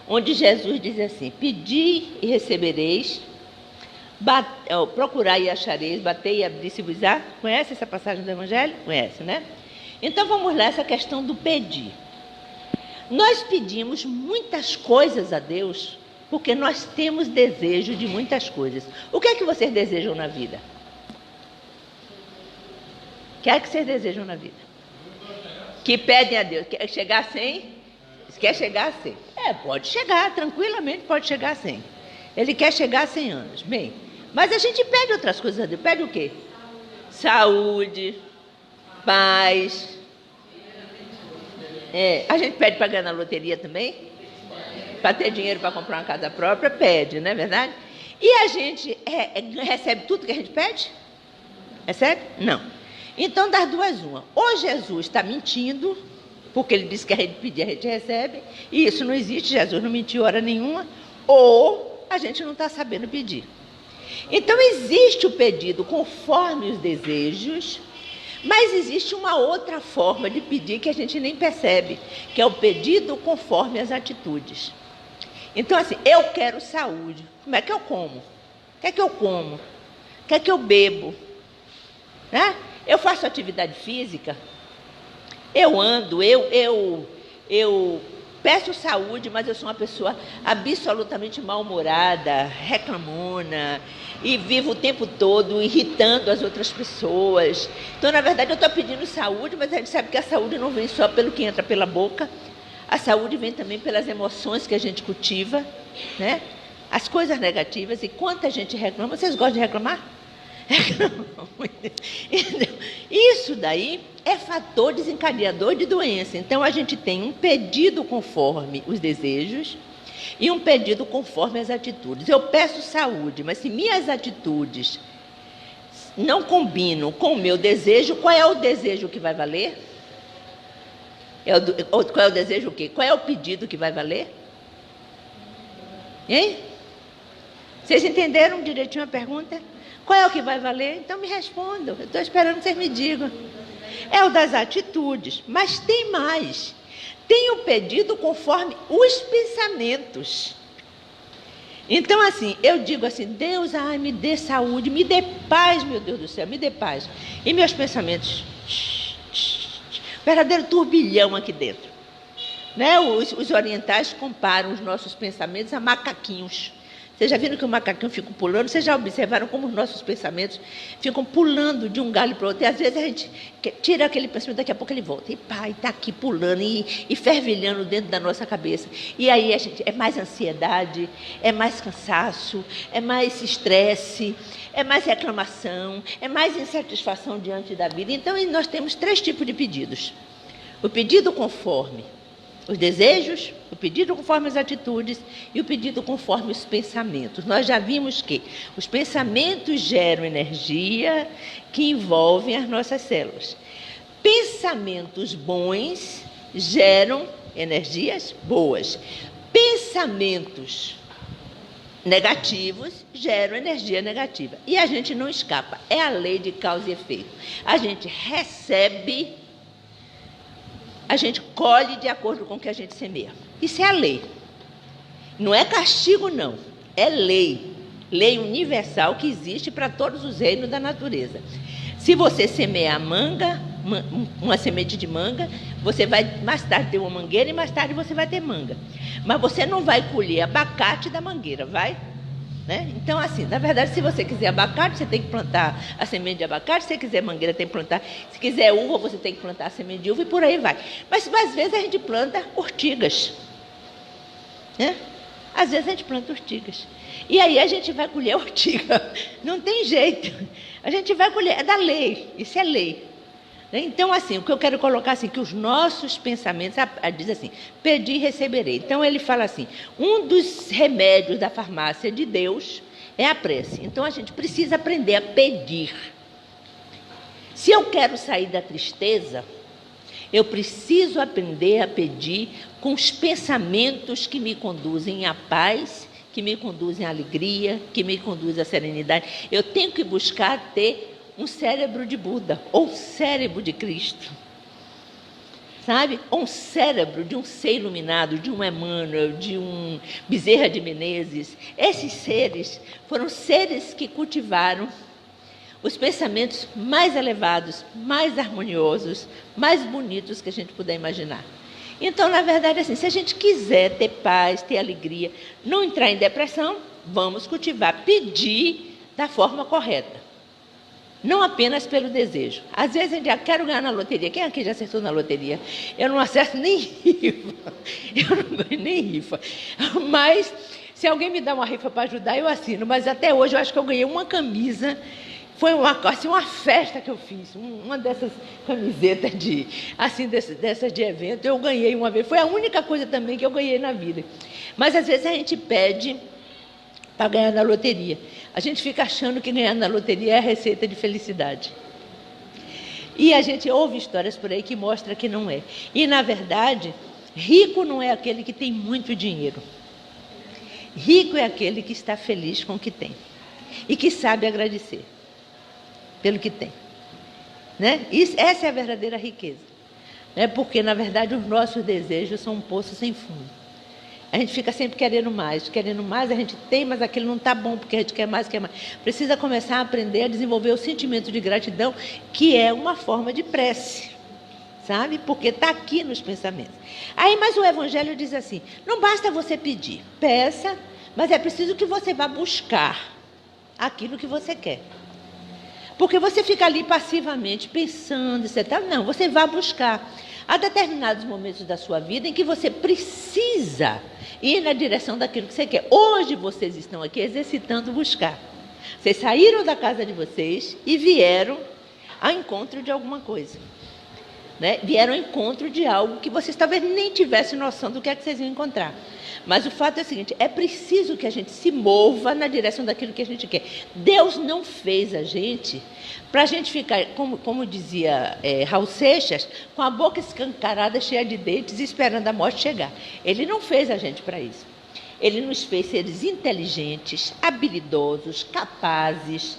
onde Jesus diz assim, pedi e recebereis, procurai e achareis, batei e abri-se-vos-á. Conhece essa passagem do Evangelho? Conhece, né? Então vamos lá, essa questão do pedir. Nós pedimos muitas coisas a Deus, porque nós temos desejo de muitas coisas. O que é que vocês desejam na vida? O que é que vocês desejam na vida? Que pedem a Deus? Quer chegar a 100? Quer chegar a 100? Pode chegar, tranquilamente pode chegar a 100. Ele quer chegar a 100 anos. Bem, mas a gente pede outras coisas a Deus. Pede o quê? Saúde, paz. A gente pede para ganhar na loteria também? Para ter dinheiro para comprar uma casa própria, pede, não é verdade? E a gente recebe tudo que a gente pede? Recebe? Não. Então, das duas, uma. Ou Jesus está mentindo, porque ele disse que a gente pedir, a gente recebe, e isso não existe, Jesus não mentiu hora nenhuma, ou a gente não está sabendo pedir. Então, existe o pedido conforme os desejos, mas existe uma outra forma de pedir que a gente nem percebe, que é o pedido conforme as atitudes. Então, assim, eu quero saúde. Como é que eu como? O que é que eu como? O que é que eu bebo? Né? Eu faço atividade física, eu ando, eu peço saúde, mas eu sou uma pessoa absolutamente mal-humorada, reclamona, e vivo o tempo todo irritando as outras pessoas. Então, na verdade, eu estou pedindo saúde, mas a gente sabe que a saúde não vem só pelo que entra pela boca, a saúde vem também pelas emoções que a gente cultiva, né? As coisas negativas, e quanta gente reclama. Vocês gostam de reclamar? Isso daí é fator desencadeador de doença. Então a gente tem um pedido conforme os desejos e um pedido conforme as atitudes. Eu peço saúde, mas se minhas atitudes não combinam com o meu desejo, qual é o desejo que vai valer? Qual é o desejo o quê? Qual é o pedido que vai valer? Hein? Vocês entenderam direitinho a pergunta? Qual é o que vai valer? Então me respondam. Eu estou esperando que vocês me digam. É o das atitudes, mas tem mais. Tem o pedido conforme os pensamentos. Então, assim, eu digo assim, Deus, me dê saúde, me dê paz, meu Deus do céu, me dê paz. E meus pensamentos, verdadeiro turbilhão aqui dentro. Né? Os orientais comparam os nossos pensamentos a macaquinhos. Vocês já viram que o macaquinho fica pulando? Vocês já observaram como os nossos pensamentos ficam pulando de um galho para o outro? E às vezes a gente tira aquele pensamento, daqui a pouco ele volta. E pá, está aqui pulando e fervilhando dentro da nossa cabeça. E aí a gente, é mais ansiedade, é mais cansaço, é mais estresse, é mais reclamação, é mais insatisfação diante da vida. Então nós temos 3 tipos de pedidos. O pedido conforme os desejos, o pedido conforme as atitudes e o pedido conforme os pensamentos. Nós já vimos que os pensamentos geram energia que envolvem as nossas células. Pensamentos bons geram energias boas. Pensamentos negativos geram energia negativa. E a gente não escapa. É a lei de causa e efeito. A gente recebe, a gente colhe de acordo com o que a gente semeia. Isso é a lei. Não é castigo, não. É lei. Lei universal que existe para todos os reinos da natureza. Se você semear manga, uma semente de manga, você vai mais tarde ter uma mangueira e mais tarde você vai ter manga. Mas você não vai colher abacate da mangueira, vai? Né? Então, assim, na verdade, se você quiser abacate, você tem que plantar a semente de abacate. Se você quiser mangueira, tem que plantar. Se quiser uva, você tem que plantar a semente de uva e por aí vai. Mas às vezes a gente planta ortigas. Né? Às vezes a gente planta urtigas. E aí a gente vai colher ortiga. Não tem jeito. A gente vai colher, é da lei, isso é lei. Então, assim, o que eu quero colocar assim, que os nossos pensamentos, diz assim, pedi e receberei. Então, ele fala assim, um dos remédios da farmácia de Deus é a prece. Então, a gente precisa aprender a pedir. Se eu quero sair da tristeza, eu preciso aprender a pedir com os pensamentos que me conduzem à paz, que me conduzem à alegria, que me conduzem à serenidade. Eu tenho que buscar ter um cérebro de Buda, ou cérebro de Cristo, sabe? Ou um cérebro de um ser iluminado, de um Emmanuel, de um Bezerra de Menezes. Esses seres foram seres que cultivaram os pensamentos mais elevados, mais harmoniosos, mais bonitos que a gente puder imaginar. Então, na verdade, assim, se a gente quiser ter paz, ter alegria, não entrar em depressão, vamos cultivar, pedir da forma correta. Não apenas pelo desejo. Às vezes a gente já quer ganhar na loteria. Quem aqui já acertou na loteria? Eu não acerto nem rifa. Eu não ganho nem rifa. Mas, se alguém me dá uma rifa para ajudar, eu assino. Mas até hoje eu acho que eu ganhei uma camisa. Foi uma festa que eu fiz. Uma dessas camisetas dessas de evento. Eu ganhei uma vez. Foi a única coisa também que eu ganhei na vida. Mas às vezes a gente pede para ganhar na loteria. A gente fica achando que ganhar na loteria é a receita de felicidade. E a gente ouve histórias por aí que mostram que não é. E, na verdade, rico não é aquele que tem muito dinheiro. Rico é aquele que está feliz com o que tem. E que sabe agradecer pelo que tem. Né? Essa é a verdadeira riqueza. Né? Porque, na verdade, os nossos desejos são um poço sem fundo. A gente fica sempre querendo mais, a gente tem, mas aquilo não está bom, porque a gente quer mais. Precisa começar a aprender a desenvolver o sentimento de gratidão, que é uma forma de prece, sabe? Porque está aqui nos pensamentos. Aí, mas o Evangelho diz assim, não basta você pedir, peça, mas é preciso que você vá buscar aquilo que você quer. Porque você fica ali passivamente pensando, etc. Não, você vai buscar. Há determinados momentos da sua vida em que você precisa ir na direção daquilo que você quer. Hoje vocês estão aqui exercitando buscar. Vocês saíram da casa de vocês e vieram ao encontro de alguma coisa. Né? Vieram ao encontro de algo que vocês talvez nem tivessem noção do que é que vocês iam encontrar. Mas o fato é o seguinte, é preciso que a gente se mova na direção daquilo que a gente quer. Deus não fez a gente para a gente ficar, como dizia Raul Seixas, com a boca escancarada, cheia de dentes, esperando a morte chegar. Ele não fez a gente para isso. Ele nos fez seres inteligentes, habilidosos, capazes,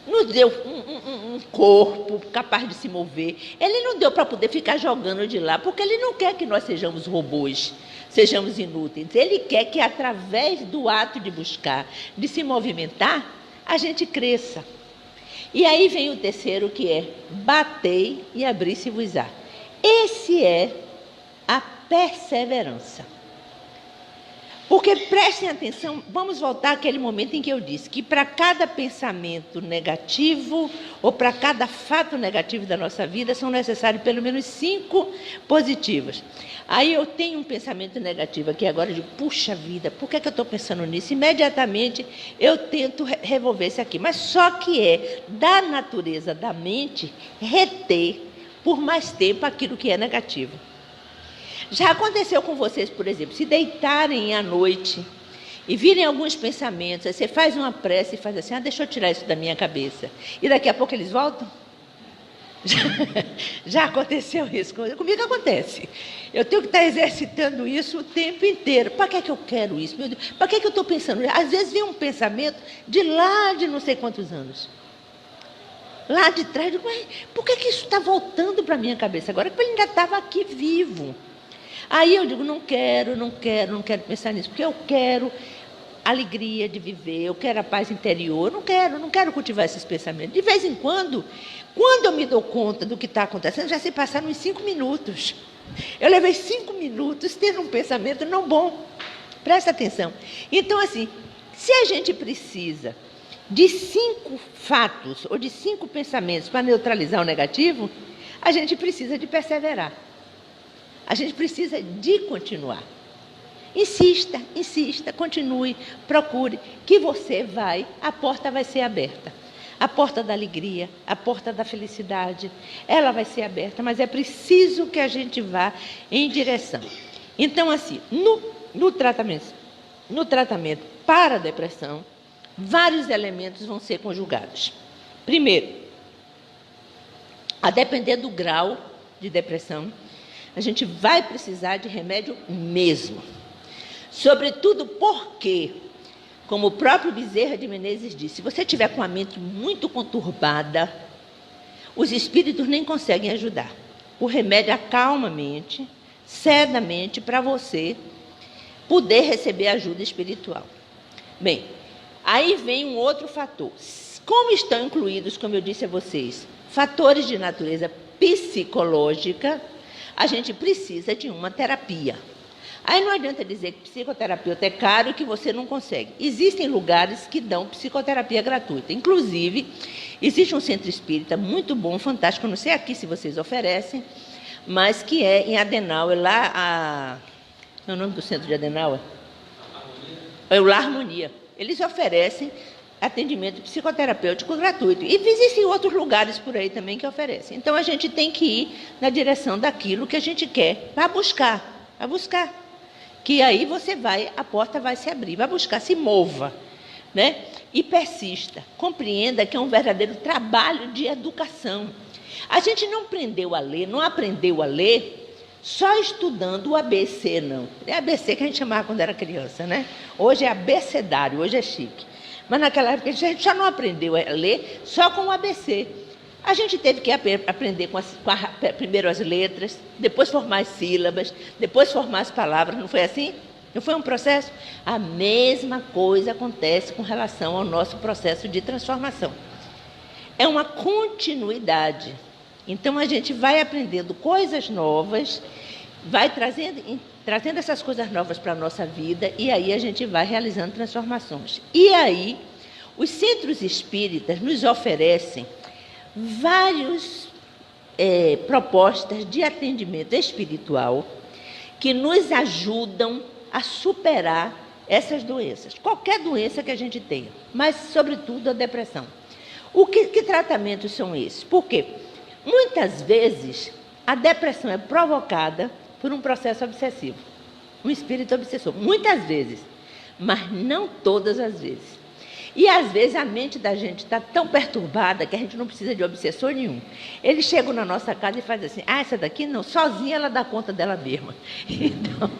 nos deu um corpo capaz de se mover. Ele não deu para poder ficar jogando de lá, porque ele não quer que nós sejamos robôs, sejamos inúteis. Ele quer que, através do ato de buscar, de se movimentar, a gente cresça. E aí vem o terceiro, que é batei e abri-se-vos-á. Esse é a perseverança. Porque, prestem atenção, vamos voltar àquele momento em que eu disse que para cada pensamento negativo ou para cada fato negativo da nossa vida são necessários pelo menos 5 positivos. Aí eu tenho um pensamento negativo aqui agora, eu digo, puxa vida, por que eu estou pensando nisso? Imediatamente eu tento revolver isso aqui. Mas só que é da natureza da mente reter por mais tempo aquilo que é negativo. Já aconteceu com vocês, por exemplo, se deitarem à noite e virem alguns pensamentos, aí você faz uma prece e faz assim, deixa eu tirar isso da minha cabeça. E daqui a pouco eles voltam? Já aconteceu isso comigo? Acontece. Eu tenho que estar exercitando isso o tempo inteiro. Para que eu quero isso? Meu Deus, para que eu estou pensando? Às vezes vem um pensamento de lá de não sei quantos anos. Lá de trás, eu digo, por que isso está voltando para a minha cabeça agora? Porque ele ainda estava aqui vivo. Aí eu digo, não quero pensar nisso, porque eu quero alegria de viver, eu quero a paz interior, não quero cultivar esses pensamentos. De vez em quando eu me dou conta do que está acontecendo, já se passaram uns 5 minutos. Eu levei 5 minutos tendo um pensamento não bom. Presta atenção. Então, assim, se a gente precisa de 5 fatos ou de 5 pensamentos para neutralizar o negativo, a gente precisa de perseverar. A gente precisa de continuar. Insista, insista, continue, procure, que você vai, a porta vai ser aberta. A porta da alegria, a porta da felicidade, ela vai ser aberta, mas é preciso que a gente vá em direção. Então, assim, no tratamento para a depressão, vários elementos vão ser conjugados. Primeiro, a depender do grau de depressão, a gente vai precisar de remédio mesmo. Sobretudo porque, como o próprio Bezerra de Menezes disse, se você tiver com a mente muito conturbada, os espíritos nem conseguem ajudar. O remédio acalma a mente, ceda a mente para você poder receber ajuda espiritual. Bem, aí vem um outro fator. Como estão incluídos, como eu disse a vocês, fatores de natureza psicológica, a gente precisa de uma terapia. Aí não adianta dizer que psicoterapeuta é caro e que você não consegue. Existem lugares que dão psicoterapia gratuita. Inclusive, existe um centro espírita muito bom, fantástico, não sei aqui se vocês oferecem, mas que é em Adenauer, lá é o nome do centro de Adenauer? É o La Harmonia. Eles oferecem atendimento psicoterapêutico gratuito. E existem outros lugares por aí também que oferecem. Então, a gente tem que ir na direção daquilo que a gente quer, para buscar, que aí você vai, a porta vai se abrir, vai buscar, se mova, né? E persista, compreenda que é um verdadeiro trabalho de educação. A gente não aprendeu a ler só estudando o ABC, não. É ABC que a gente chamava quando era criança, né? Hoje é abecedário, hoje é chique. Mas naquela época a gente já não aprendeu a ler só com o ABC. A gente teve que aprender primeiro as letras, depois formar as sílabas, depois formar as palavras, não foi assim? Não foi um processo? A mesma coisa acontece com relação ao nosso processo de transformação. É uma continuidade. Então, a gente vai aprendendo coisas novas, vai trazendo essas coisas novas para a nossa vida, e aí a gente vai realizando transformações. E aí, os centros espíritas nos oferecem várias propostas de atendimento espiritual que nos ajudam a superar essas doenças, qualquer doença que a gente tenha, mas, sobretudo, a depressão. Que tratamentos são esses? Por quê? Muitas vezes, a depressão é provocada por um processo obsessivo, um espírito obsessor. Muitas vezes, mas não todas as vezes. E, às vezes, a mente da gente está tão perturbada que a gente não precisa de obsessor nenhum. Eles chegam na nossa casa e fazem assim, essa daqui não, sozinha ela dá conta dela mesma. Então,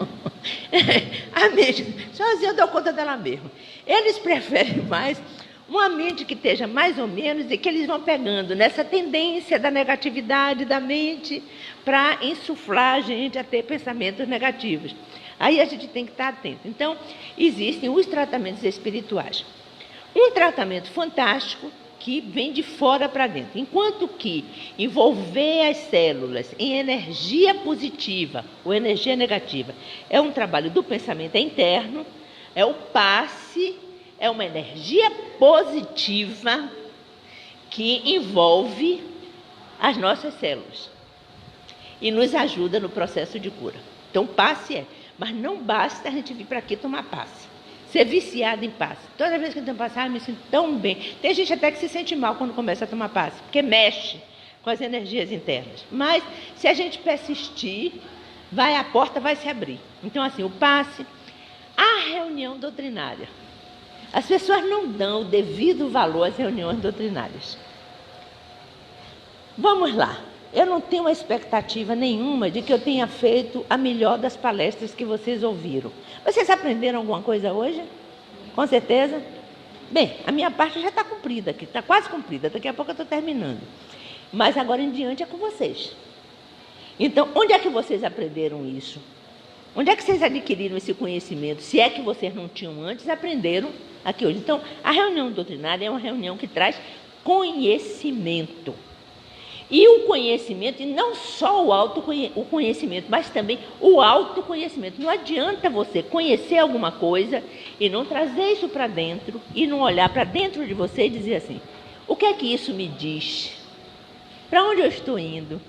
a mente, sozinha dá conta dela mesma. Eles preferem mais uma mente que esteja mais ou menos e que eles vão pegando nessa tendência da negatividade da mente para insuflar a gente a ter pensamentos negativos. Aí a gente tem que estar atento. Então, existem os tratamentos espirituais. Um tratamento fantástico que vem de fora para dentro. Enquanto que envolver as células em energia positiva ou energia negativa é um trabalho do pensamento interno, é o passe, é uma energia positiva que envolve as nossas células e nos ajuda no processo de cura. Então, passe mas não basta a gente vir para aqui tomar passe. Ser viciado em passe. Toda vez que eu tomo passe, eu me sinto tão bem. Tem gente até que se sente mal quando começa a tomar passe, porque mexe com as energias internas. Mas, se a gente persistir, a porta vai se abrir. Então, assim, o passe, a reunião doutrinária. As pessoas não dão o devido valor às reuniões doutrinárias. Vamos lá. Eu não tenho uma expectativa nenhuma de que eu tenha feito a melhor das palestras que vocês ouviram. Vocês aprenderam alguma coisa hoje? Com certeza? Bem, a minha parte já está cumprida aqui, está quase cumprida, daqui a pouco eu estou terminando. Mas agora em diante é com vocês. Então, onde é que vocês aprenderam isso? Onde é que vocês adquiriram esse conhecimento? Se é que vocês não tinham antes, aprenderam aqui hoje. Então, a reunião doutrinária é uma reunião que traz conhecimento. E o conhecimento, e não só o conhecimento, mas também o autoconhecimento. Não adianta você conhecer alguma coisa e não trazer isso para dentro, e não olhar para dentro de você e dizer assim, o que é que isso me diz? Para onde eu estou indo?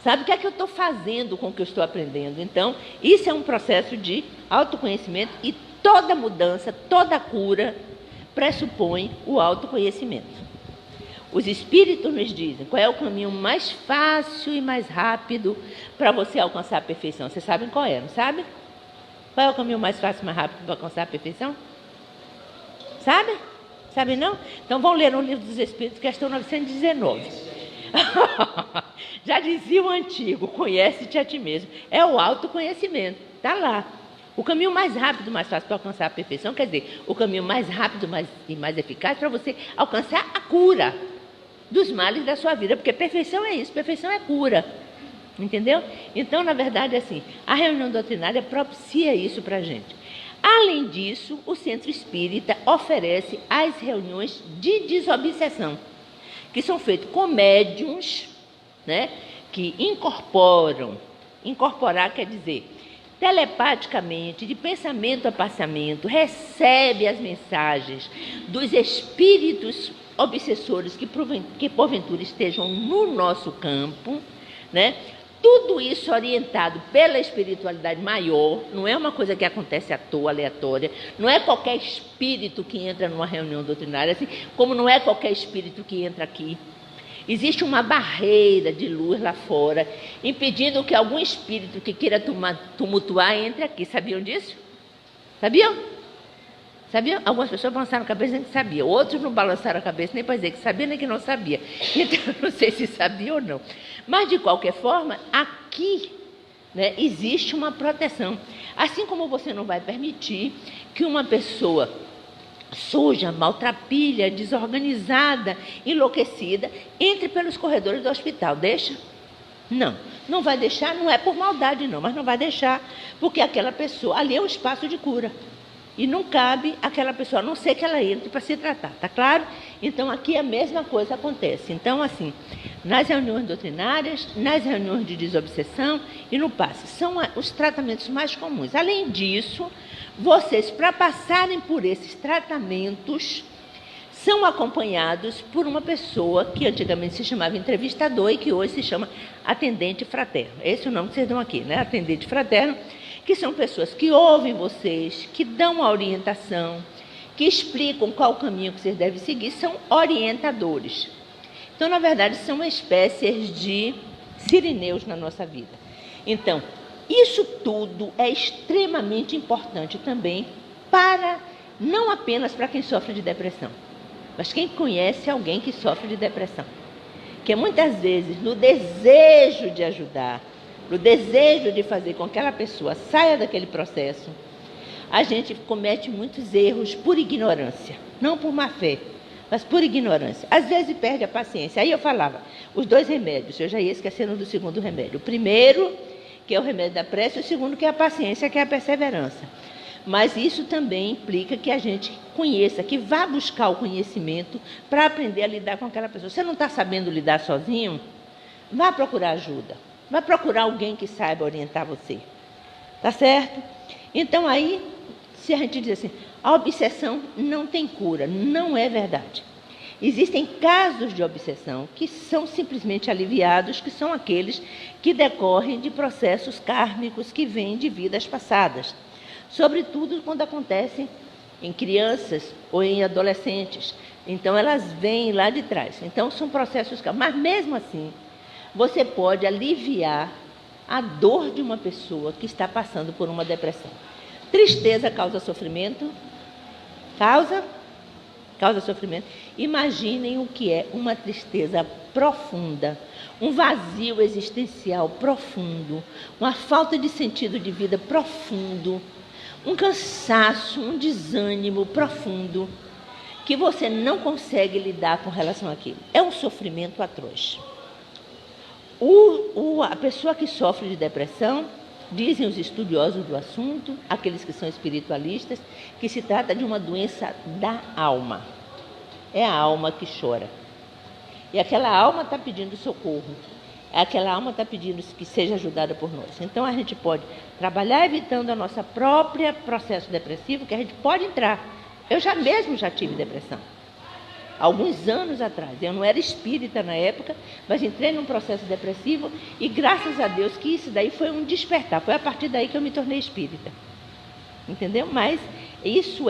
Sabe o que é que eu estou fazendo com o que eu estou aprendendo? Então, isso é um processo de autoconhecimento e toda mudança, toda cura pressupõe o autoconhecimento. Os espíritos nos dizem qual é o caminho mais fácil e mais rápido para você alcançar a perfeição. Vocês sabem qual é, não sabe? Qual é o caminho mais fácil e mais rápido para alcançar a perfeição? Sabe? Sabe não? Então vão ler no Livro dos Espíritos, questão 919. Já dizia o antigo, conhece-te a ti mesmo. É o autoconhecimento, está lá. O caminho mais rápido, mais fácil para alcançar a perfeição, quer dizer, o caminho mais rápido e mais eficaz para você alcançar a cura dos males da sua vida, porque perfeição é isso, perfeição é cura, entendeu? Então, na verdade, assim, a reunião doutrinária propicia isso para a gente. Além disso, o Centro Espírita oferece as reuniões de desobsessão, que são feitas com médiuns, né, que incorporar quer dizer, telepaticamente, de pensamento a pensamento, recebe as mensagens dos espíritos obsessores que porventura estejam no nosso campo, né? Tudo isso orientado pela espiritualidade maior, não é uma coisa que acontece à toa, aleatória, não é qualquer espírito que entra numa reunião doutrinária, assim como não é qualquer espírito que entra aqui. Existe uma barreira de luz lá fora, impedindo que algum espírito que queira tumultuar entre aqui. Sabiam disso? Sabiam? Sabiam? Algumas pessoas balançaram a cabeça nem que sabiam, outros não balançaram a cabeça nem para dizer que sabia nem que não sabia. Então, não sei se sabia ou não. Mas, de qualquer forma, aqui, né, existe uma proteção. Assim como você não vai permitir que uma pessoa suja, maltrapilha, desorganizada, enlouquecida, entre pelos corredores do hospital. Deixa? Não. Não vai deixar, não é por maldade não, mas não vai deixar, porque aquela pessoa, ali é um espaço de cura. E não cabe aquela pessoa, a não ser que ela entre para se tratar, tá claro? Então, aqui a mesma coisa acontece. Então, assim, nas reuniões doutrinárias, nas reuniões de desobsessão e no passe, são os tratamentos mais comuns. Além disso, vocês, para passarem por esses tratamentos, são acompanhados por uma pessoa que antigamente se chamava entrevistador e que hoje se chama atendente fraterno. Esse é o nome que vocês dão aqui, né? Atendente fraterno, que são pessoas que ouvem vocês, que dão a orientação, que explicam qual o caminho que vocês devem seguir, são orientadores. Então, na verdade, são espécies de sirineus na nossa vida. Então, isso tudo é extremamente importante também para, não apenas para quem sofre de depressão, mas quem conhece alguém que sofre de depressão. Que muitas vezes, no desejo de ajudar, no desejo de fazer com que aquela pessoa saia daquele processo, a gente comete muitos erros por ignorância, não por má fé, mas por ignorância. Às vezes perde a paciência. Aí eu falava, os 2 remédios, eu já ia esquecendo do segundo remédio. O primeiro, que é o remédio da prece, e o segundo, que é a paciência, que é a perseverança. Mas isso também implica que a gente conheça, que vá buscar o conhecimento para aprender a lidar com aquela pessoa. Você não está sabendo lidar sozinho? Vá procurar ajuda. Vá procurar alguém que saiba orientar você. Tá certo? Então aí, se a gente diz assim, a obsessão não tem cura, não é verdade. Existem casos de obsessão que são simplesmente aliviados, que são aqueles que decorrem de processos kármicos que vêm de vidas passadas. Sobretudo quando acontecem em crianças ou em adolescentes. Então, elas vêm lá de trás. Então, são processos kármicos. Mas, mesmo assim, você pode aliviar a dor de uma pessoa que está passando por uma depressão. Tristeza causa sofrimento? Causa sofrimento. Imaginem o que é uma tristeza profunda, um vazio existencial profundo, uma falta de sentido de vida profundo, um cansaço, um desânimo profundo, que você não consegue lidar com relação àquilo. É um sofrimento atroz. A pessoa que sofre de depressão, dizem os estudiosos do assunto, aqueles que são espiritualistas, que se trata de uma doença da alma. É a alma que chora. E aquela alma está pedindo socorro. Aquela alma está pedindo que seja ajudada por nós. Então, a gente pode trabalhar evitando a nossa própria processo depressivo, que a gente pode entrar. Eu já tive depressão. alguns anos atrás. Eu não era espírita na época, mas entrei num processo depressivo e graças a Deus que isso daí foi um despertar. Foi a partir daí que eu me tornei espírita. Entendeu? Mas isso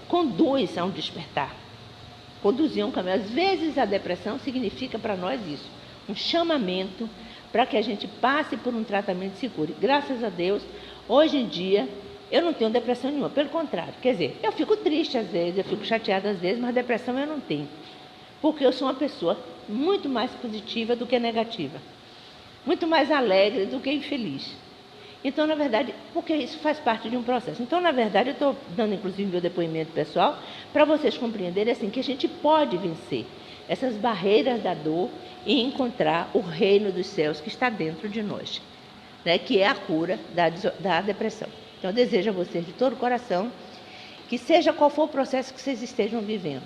conduz a um despertar. Conduzir um caminho. Às vezes a depressão significa para nós isso, um chamamento para que a gente passe por um tratamento seguro. Graças a Deus, hoje em dia, eu não tenho depressão nenhuma, pelo contrário. Quer dizer, eu fico triste às vezes, eu fico chateada às vezes, mas depressão eu não tenho. Porque eu sou uma pessoa muito mais positiva do que negativa. Muito mais alegre do que infeliz. Então, na verdade, porque isso faz parte de um processo. Então, na verdade, eu estou dando, inclusive, meu depoimento pessoal, para vocês compreenderem assim, que a gente pode vencer essas barreiras da dor e encontrar o reino dos céus que está dentro de nós, né? Que é a cura da depressão. Então, eu desejo a vocês de todo o coração que seja qual for o processo que vocês estejam vivendo,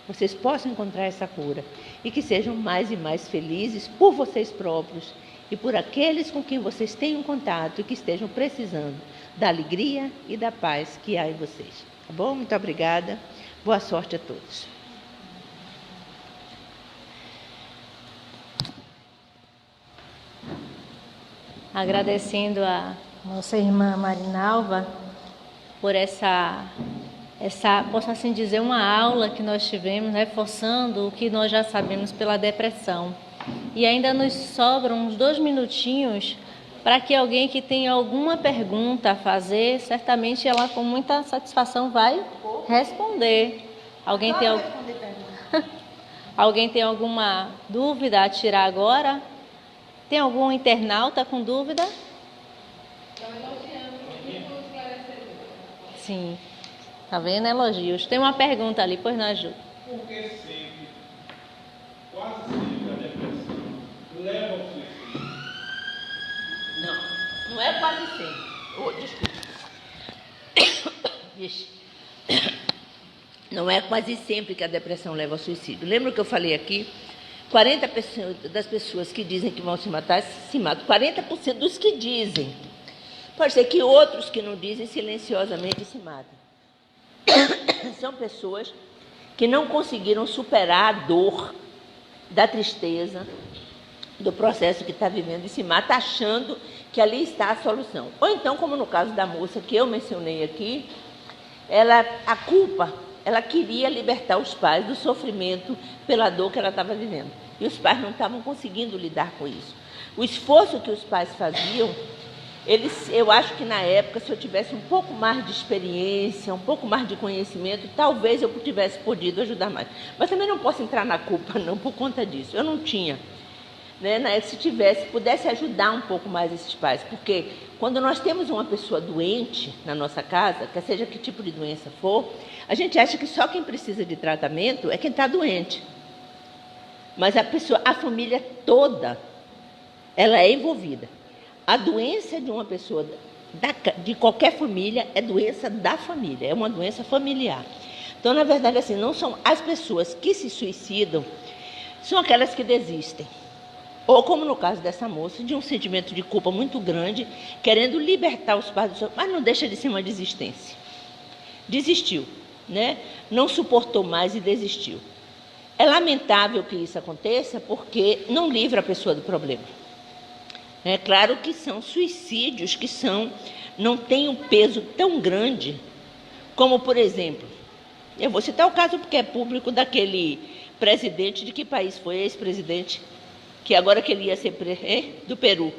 vocês possam encontrar essa cura e que sejam mais e mais felizes por vocês próprios e por aqueles com quem vocês tenham contato e que estejam precisando da alegria e da paz que há em vocês. Tá bom? Muito obrigada. Boa sorte a todos. Agradecendo a nossa irmã Marinalva por essa, posso assim dizer, uma aula que nós tivemos, reforçando o que nós já sabemos pela depressão. E ainda nos sobram uns 2 minutinhos para que alguém que tenha alguma pergunta a fazer, certamente ela com muita satisfação vai responder. Alguém tem alguma dúvida a tirar agora? Tem algum internauta com dúvida? Sim. Tá vendo? Elogios. Tem uma pergunta ali, pois não, Ju? Por que sempre, quase sempre, a depressão leva ao suicídio? Não é quase sempre. Desculpa. Vixe. Não é quase sempre que a depressão leva ao suicídio. Lembra que eu falei aqui? 40% das pessoas que dizem que vão se matar, se matam. 40% dos que dizem. Pode ser que outros que não dizem silenciosamente se matem. São pessoas que não conseguiram superar a dor da tristeza, do processo que está vivendo e se mata achando que ali está a solução. Ou então, como no caso da moça que eu mencionei aqui, a culpa, ela queria libertar os pais do sofrimento pela dor que ela estava vivendo. E os pais não estavam conseguindo lidar com isso. O esforço que os pais faziam, eu acho que na época, se eu tivesse um pouco mais de experiência, um pouco mais de conhecimento, talvez eu tivesse podido ajudar mais. Mas também não posso entrar na culpa, não, por conta disso. Eu não tinha. Né? Se pudesse ajudar um pouco mais esses pais. Porque quando nós temos uma pessoa doente na nossa casa, quer seja que tipo de doença for, a gente acha que só quem precisa de tratamento é quem está doente. Mas a família toda, ela é envolvida. A doença de uma pessoa, de qualquer família, é doença da família, é uma doença familiar. Então, na verdade, assim, não são as pessoas que se suicidam, são aquelas que desistem. Ou, como no caso dessa moça, de um sentimento de culpa muito grande, querendo libertar os pais do seu... Mas não deixa de ser uma desistência. Desistiu, né? Não suportou mais e desistiu. É lamentável que isso aconteça porque não livra a pessoa do problema. É claro que são suicídios que não têm um peso tão grande como, por exemplo, eu vou citar o caso porque é público daquele presidente, de que país foi, ex-presidente, que agora que ele ia ser do Peru,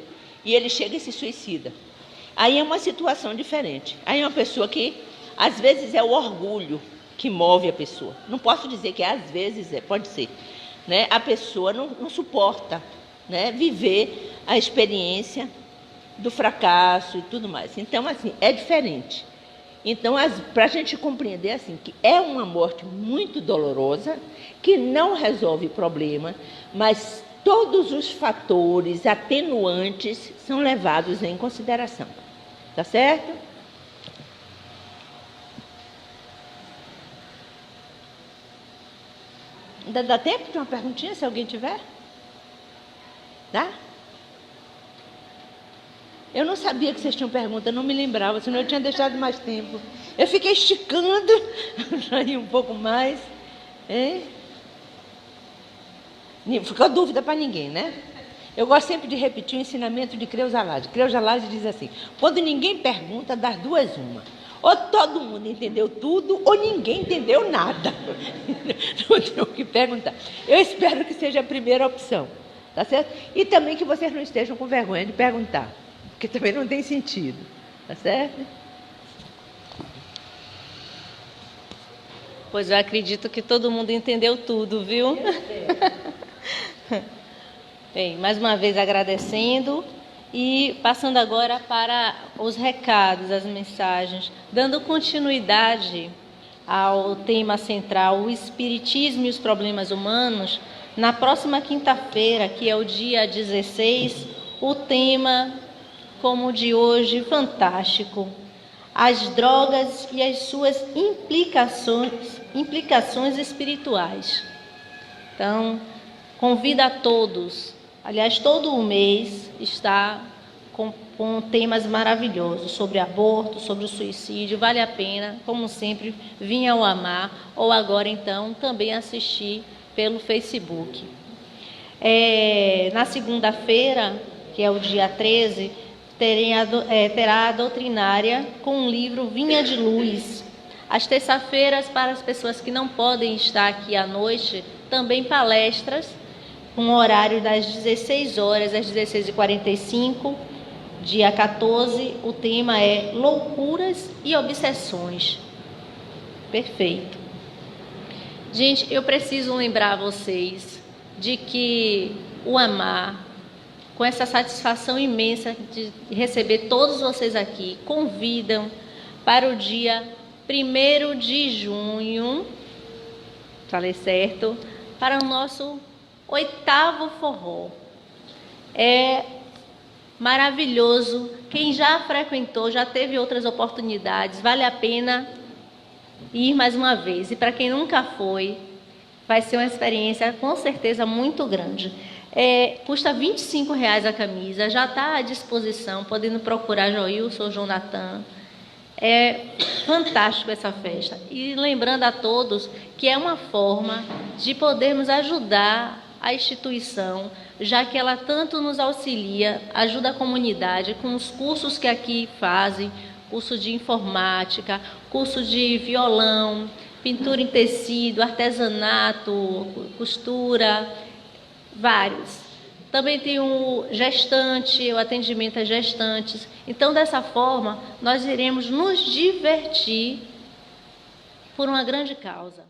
e ele chega e se suicida. Aí é uma situação diferente. Aí é uma pessoa que, às vezes, é o orgulho que move a pessoa. Não posso dizer que às vezes pode ser. Né? A pessoa não suporta, né, viver a experiência do fracasso e tudo mais. Então, assim, é diferente. Então, para a gente compreender assim, que é uma morte muito dolorosa, que não resolve o problema, mas todos os fatores atenuantes são levados em consideração. Tá certo? Ainda dá tempo de uma perguntinha, se alguém tiver? Dá? Eu não sabia que vocês tinham pergunta, não me lembrava, senão eu tinha deixado mais tempo. Eu fiquei esticando para ir um pouco mais. Ficou dúvida para ninguém, né? Eu gosto sempre de repetir o ensinamento de Creuza Lage. Creuza Lage diz assim: quando ninguém pergunta, das duas uma. Ou todo mundo entendeu tudo, ou ninguém entendeu nada. Não tem o que perguntar. Eu espero que seja a primeira opção, tá certo? E também que vocês não estejam com vergonha de perguntar, porque também não tem sentido, tá certo? Pois eu acredito que todo mundo entendeu tudo, viu? Bem, mais uma vez agradecendo e passando agora para os recados, as mensagens, dando continuidade ao tema central, o Espiritismo e os problemas humanos. Na próxima quinta-feira, que é o dia 16, o tema, como o de hoje, fantástico: as drogas e as suas implicações espirituais. Então, convido a todos, aliás, todo o mês está com temas maravilhosos sobre aborto, sobre o suicídio. Vale a pena, como sempre, vir ao AMAR, ou agora então também assistir pelo Facebook. Na segunda-feira, que é o dia 13, terá a doutrinária com o livro Vinha de Luz. Às terças-feiras, para as pessoas que não podem estar aqui à noite, também palestras, com o horário das 16 horas às 16h45, dia 14, o tema é Loucuras e Obsessões. Perfeito. Gente, eu preciso lembrar vocês de que o AMAR, com essa satisfação imensa de receber todos vocês aqui, convidam para o dia 1º de junho, falei certo, para o nosso 8º forró. É maravilhoso. Quem já frequentou, já teve outras oportunidades, vale a pena ir mais uma vez. E para quem nunca foi, vai ser uma experiência com certeza muito grande. Custa R$25 a camisa, já está à disposição, podendo procurar Joilson ou Jonathan. É fantástico essa festa. E lembrando a todos que é uma forma de podermos ajudar a instituição, já que ela tanto nos auxilia, ajuda a comunidade com os cursos que aqui fazem, curso de informática, curso de violão, pintura em tecido, artesanato, costura, vários. Também tem o gestante, o atendimento a gestantes. Então, dessa forma, nós iremos nos divertir por uma grande causa.